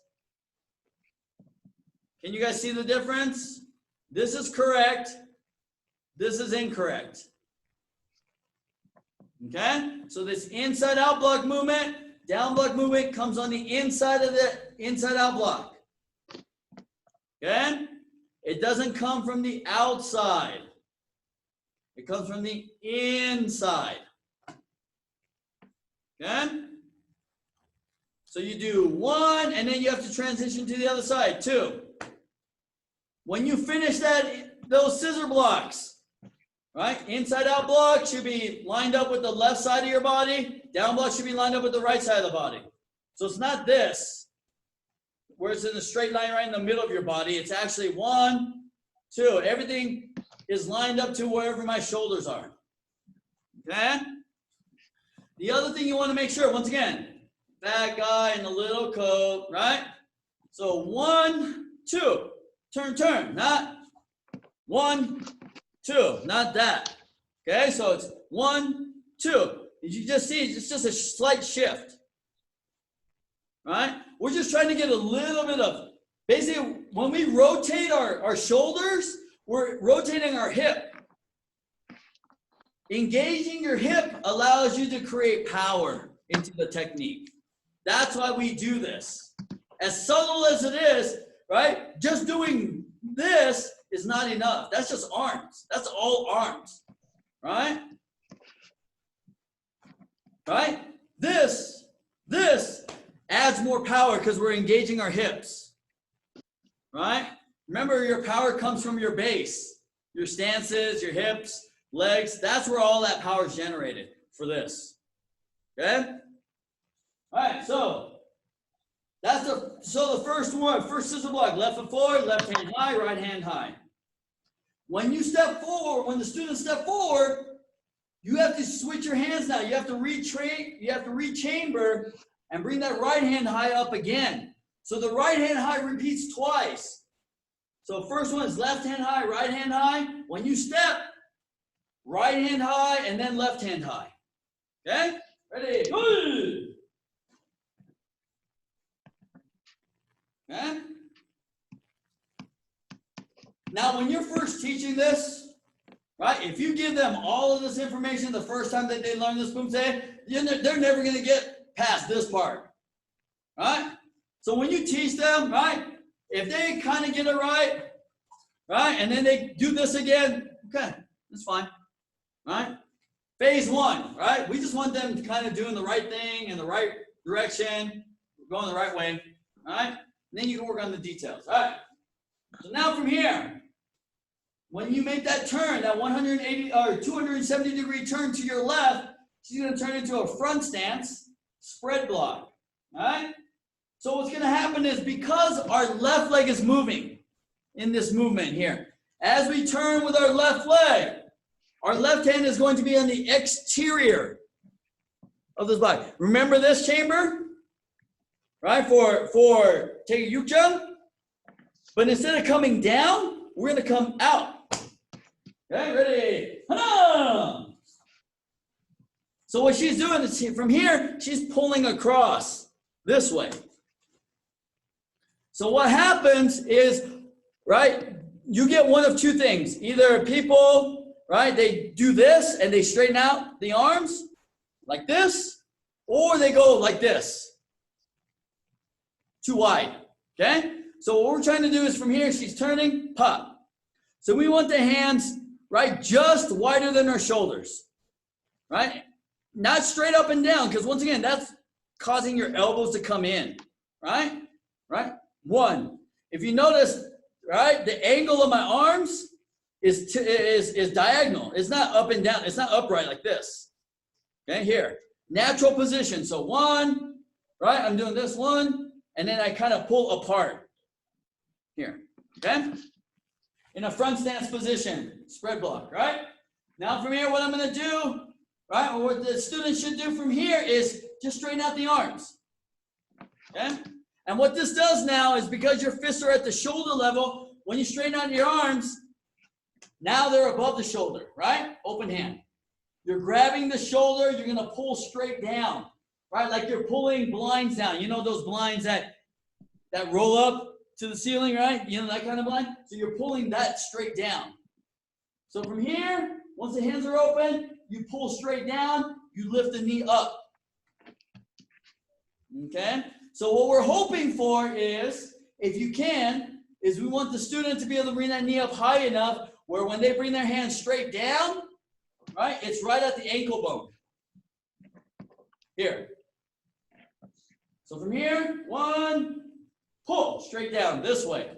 Can you guys see the difference? This is correct. This is incorrect. Okay? So this inside out block movement, down block movement comes on the inside of the inside out block. Okay? It doesn't come from the outside. It comes from the inside. Okay? So you do 1, and then you have to transition to the other side. 2. When you finish those scissor blocks, right? Inside out block should be lined up with the left side of your body. Down block should be lined up with the right side of the body. So it's not this, where it's in a straight line right in the middle of your body. It's actually 1, 2. Everything is lined up to wherever my shoulders are. Okay? The other thing you want to make sure, once again, fat guy in a little coat, right? So 1, 2. Turn, not 1, 2, not that. Okay, so it's 1, 2. As you just see, it's just a slight shift. Right? We're just trying to get a little bit of basically, when we rotate our shoulders, we're rotating our hip. Engaging your hip allows you to create power into the technique. That's why we do this. As subtle as it is, right? Just doing this is not enough. That's just arms. That's all arms, right? Right? This adds more power because we're engaging our hips, right? Remember, your power comes from your base, your stances, your hips, legs. That's where all that power is generated for this. Okay? All right, so that's the first one. First scissor block, left foot forward, left hand high, right hand high. When you step forward, when the students step forward, you have to switch your hands now. You have to retrain, you have to rechamber and bring that right hand high up again. So the right hand high repeats twice. So first one is left hand high, right hand high. When you step, right hand high and then left hand high. Okay? Ready? Good. Okay? Now, when you're first teaching this, right, if you give them all of this information the first time that they learn this boom say, they're never going to get past this part. Right? So when you teach them, right, if they kind of get it right, and then they do this again, okay, that's fine. Right? Phase one, right? We just want them to kind of doing the right thing in the right direction, going the right way, all right? And then you can work on the details, all right? So now from here, when you make that turn, that 180 or 270 degree turn to your left, she's going to turn into a front stance, spread block, all right? So what's going to happen is because our left leg is moving in this movement here, as we turn with our left leg, our left hand is going to be on the exterior of this body. Remember this chamber? Right? For Taegeuk. But instead of coming down, we're going to come out. Okay, ready? Hana! So what she's doing is from here, she's pulling across this way. So what happens is, right, you get one of two things. Either people, right, they do this and they straighten out the arms like this, or they go like this, too wide, okay? So what we're trying to do is from here, she's turning, pop. So we want the hands, right, just wider than our shoulders, right? Not straight up and down, because once again, that's causing your elbows to come in, right? Right? One. If you notice, right, the angle of my arms is diagonal. It's not up and down. It's not upright like this. Okay, here. Natural position. So one, right, I'm doing this one, and then I kind of pull apart here, okay? In a front stance position, spread block, right? Now from here, what I'm going to do, right, or what the student should do from here is just straighten out the arms, okay? And what this does now is because your fists are at the shoulder level, when you straighten out your arms, now they're above the shoulder, right? Open hand. You're grabbing the shoulder, you're going to pull straight down, right? Like you're pulling blinds down. You know those blinds that roll up to the ceiling, right? You know that kind of blind? So you're pulling that straight down. So from here, once the hands are open, you pull straight down, you lift the knee up. Okay? So what we're hoping for is, if you can, is we want the student to be able to bring that knee up high enough where when they bring their hands straight down, right, it's right at the ankle bone. Here. So from here, one, pull straight down this way.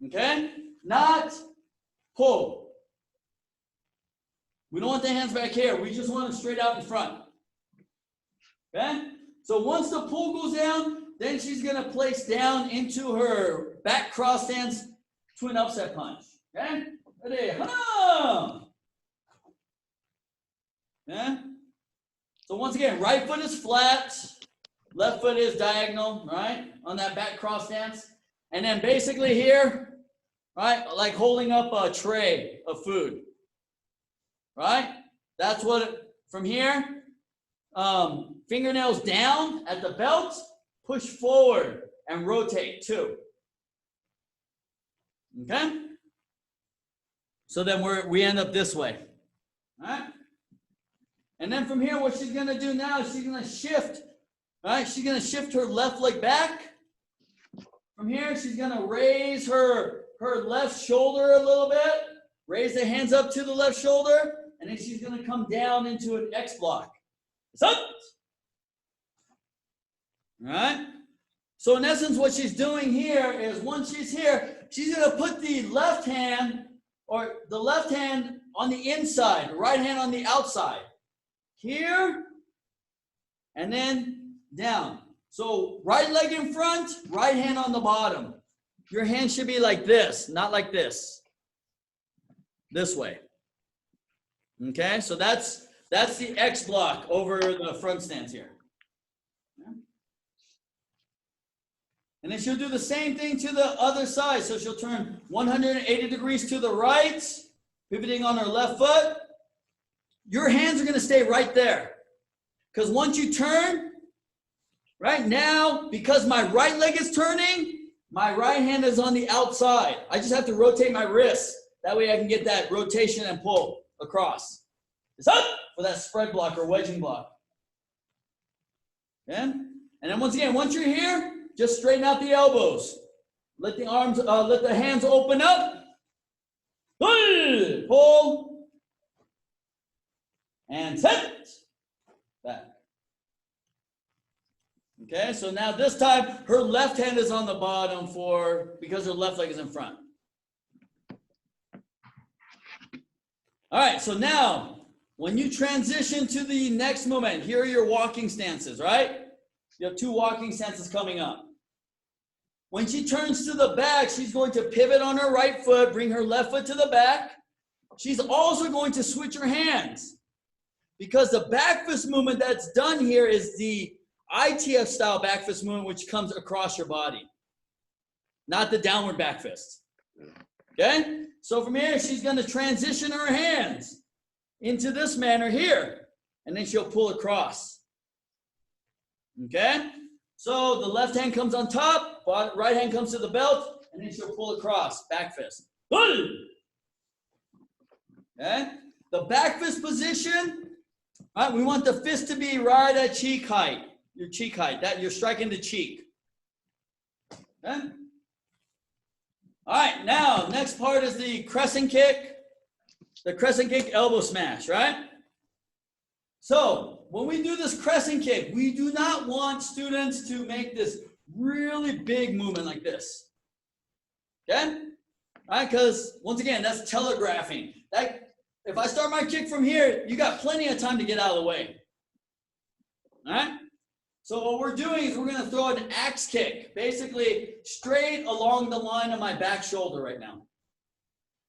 Okay? Not pull. We don't want the hands back here. We just want them straight out in front. Okay? So once the pull goes down, then she's going to place down into her back cross stance twin upset punch. Okay? Ready? Hana! Okay? So once again, right foot is flat, left foot is diagonal, right? On that back cross stance. And then basically here, right, like holding up a tray of food. Right? That's what, from here, fingernails down at the belt, push forward and rotate 2. Okay? So then we end up this way. All right? And then from here, what she's going to do now is she's going to shift. All right? She's going to shift her left leg back. From here, she's going to raise her left shoulder a little bit. Raise the hands up to the left shoulder. And then she's going to come down into an X block. Up. All right? So in essence, what she's doing here is once she's here, she's going to put the left hand on the inside, the right hand on the outside. Here, and then down. So right leg in front, right hand on the bottom. Your hand should be like this, not like this. This way. Okay, so that's the X block over the front stance here. And then she'll do the same thing to the other side. So she'll turn 180 degrees to the right, pivoting on her left foot. Your hands are going to stay right there. Because once you turn, right now, because my right leg is turning, my right hand is on the outside. I just have to rotate my wrist. That way I can get that rotation and pull across. It's up for that spread block or wedging block. Okay? And then once again, once you're here, just straighten out the elbows. Let the arms, let the hands open up. Pull. And set. Back. Okay, so now this time, her left hand is on the bottom because her left leg is in front. All right, so now, when you transition to the next movement, here are your walking stances, right? You have 2 walking stances coming up. When she turns to the back, she's going to pivot on her right foot, bring her left foot to the back. She's also going to switch her hands because the back fist movement that's done here is the ITF style back fist movement, which comes across your body, not the downward back fist. Okay? So from here, she's going to transition her hands into this manner here, and then she'll pull across. Okay? So the left hand comes on top, right hand comes to the belt, and then she'll pull across, back fist. Okay? The back fist position, all right, we want the fist to be right at cheek height, your cheek height, that you're striking the cheek. Okay? All right, now, next part is the crescent kick elbow smash, right? So, when we do this crescent kick, we do not want students to make this really big movement like this. Okay? All right, because once again, that's telegraphing. If I start my kick from here, you got plenty of time to get out of the way. All right? So what we're doing is we're going to throw an axe kick, basically straight along the line of my back shoulder right now.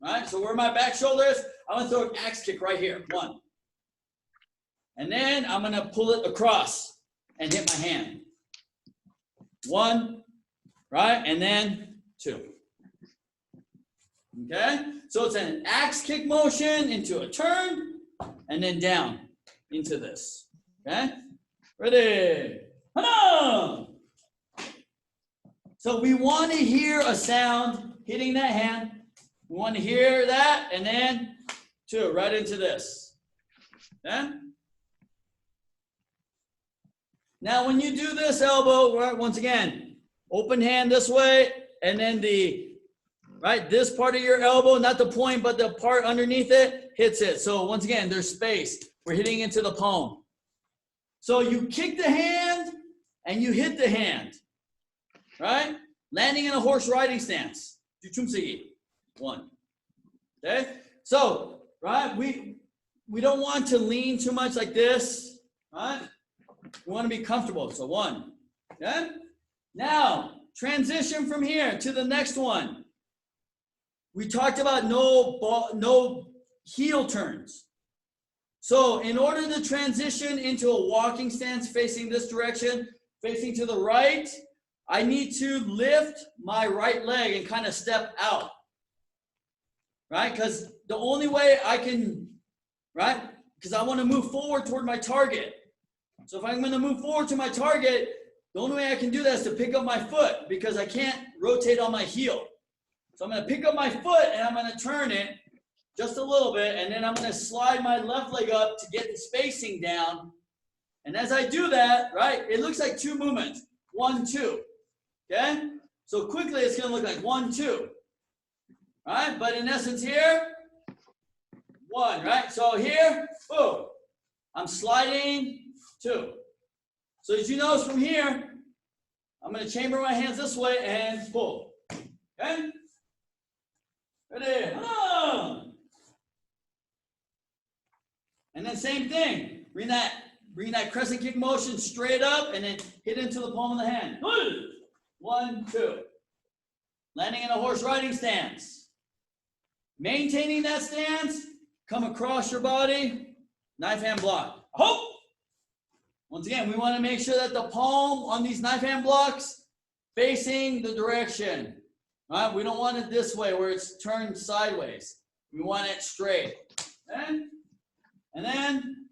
All right, so where my back shoulder is, I'm going to throw an axe kick right here, 1. And then I'm going to pull it across and hit my hand. 1, right, and then 2. Okay, so it's an axe kick motion into a turn and then down into this. Okay, ready? So we want to hear a sound hitting that hand. We want to hear that, and then 2 right into this. Okay? Now, when you do this elbow, right, once again, open hand this way, and then this part of your elbow, not the point, but the part underneath it, hits it. So once again, there's space. We're hitting into the palm. So you kick the hand, and you hit the hand, right? Landing in a horse riding stance. 1. Okay? So, right, we don't want to lean too much like this, right? We want to be comfortable. So 1. Okay? Now, transition from here to the next one. We talked about no heel turns. So in order to transition into a walking stance facing this direction, facing to the right, I need to lift my right leg and kind of step out, right? Because the only way I can, right? Because I want to move forward toward my target. So if I'm going to move forward to my target, the only way I can do that is to pick up my foot because I can't rotate on my heel. So I'm going to pick up my foot and I'm going to turn it just a little bit, and then I'm going to slide my left leg up to get the spacing down. And as I do that, right, it looks like 2 movements. 1, 2. Okay? So quickly it's going to look like 1, 2. All right? But in essence here, 1, right? So here, boom. I'm sliding 2. So as you notice from here, I'm going to chamber my hands this way and pull. Okay? Ready? And then same thing. Bring that crescent kick motion straight up and then hit into the palm of the hand. 1, 2. Landing in a horse riding stance. Maintaining that stance. Come across your body. Knife hand block. Hope. Once again, we want to make sure that the palm on these knife hand blocks facing the direction. All right? We don't want it this way where it's turned sideways. We want it straight. Okay? And then,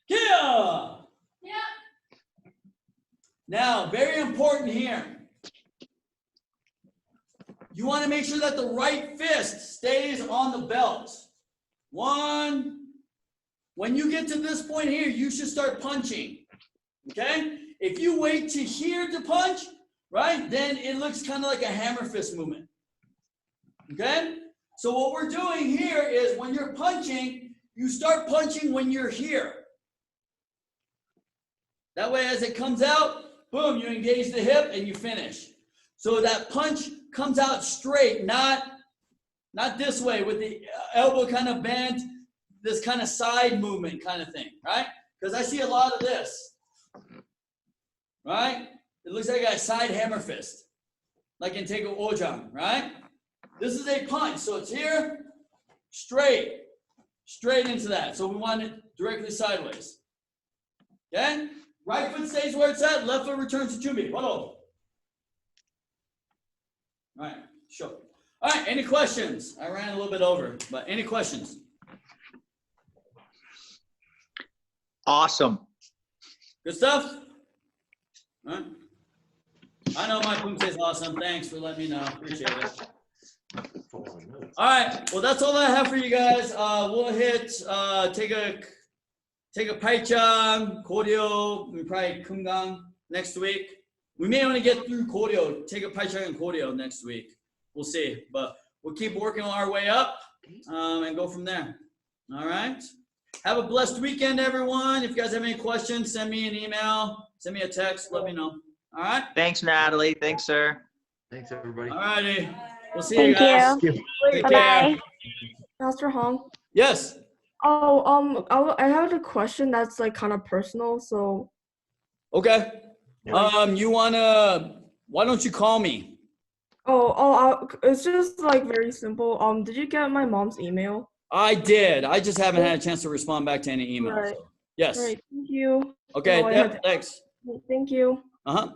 kia! Yeah. Now, very important here. You want to make sure that the right fist stays on the belt. 1. When you get to this point here, you should start punching. Okay? If you wait to here to punch, right, then it looks kind of like a hammer fist movement. Okay? So what we're doing here is when you're punching, you start punching when you're here. That way, as it comes out, boom, you engage the hip and you finish. So that punch comes out straight, not this way with the elbow kind of bent, this kind of side movement kind of thing, right? Because I see a lot of this, right? It looks like a side hammer fist, like in Taegeuk Ojang, right? This is a punch, so it's here, straight into that. So we want it directly sideways. Okay? Right foot stays where it's at, left foot returns to Chumbi. Follow. All right, sure. All right, any questions? I ran a little bit over, but any questions? Awesome. Good stuff? All right. I know my Pumse is awesome. Thanks for letting me know. Appreciate it. All right. Well, that's all I have for you guys. We'll hit Taegeuk Paichang, Koryo, we probably Kumgang next week. We may only get through Koryo, Taegeuk Paichang and Koryo next week. We'll see. But we'll keep working our way up and go from there. All right. Have a blessed weekend, everyone. If you guys have any questions, send me an email, send me a text, let me know. All right. Thanks, Natalie. Thanks, sir. Thanks, everybody. All righty. We'll see you guys. Thank you. Take Bye-bye. care. Master Hong. Yes. Oh, I have a question that's like kind of personal. So. Okay. Why don't you call me? It's just like very simple. Did you get my mom's email? I did. I just haven't had a chance to respond back to any emails. Right. Yes. Right. Thank you. Okay. No, Yep, thanks. Thank you. Uh-huh.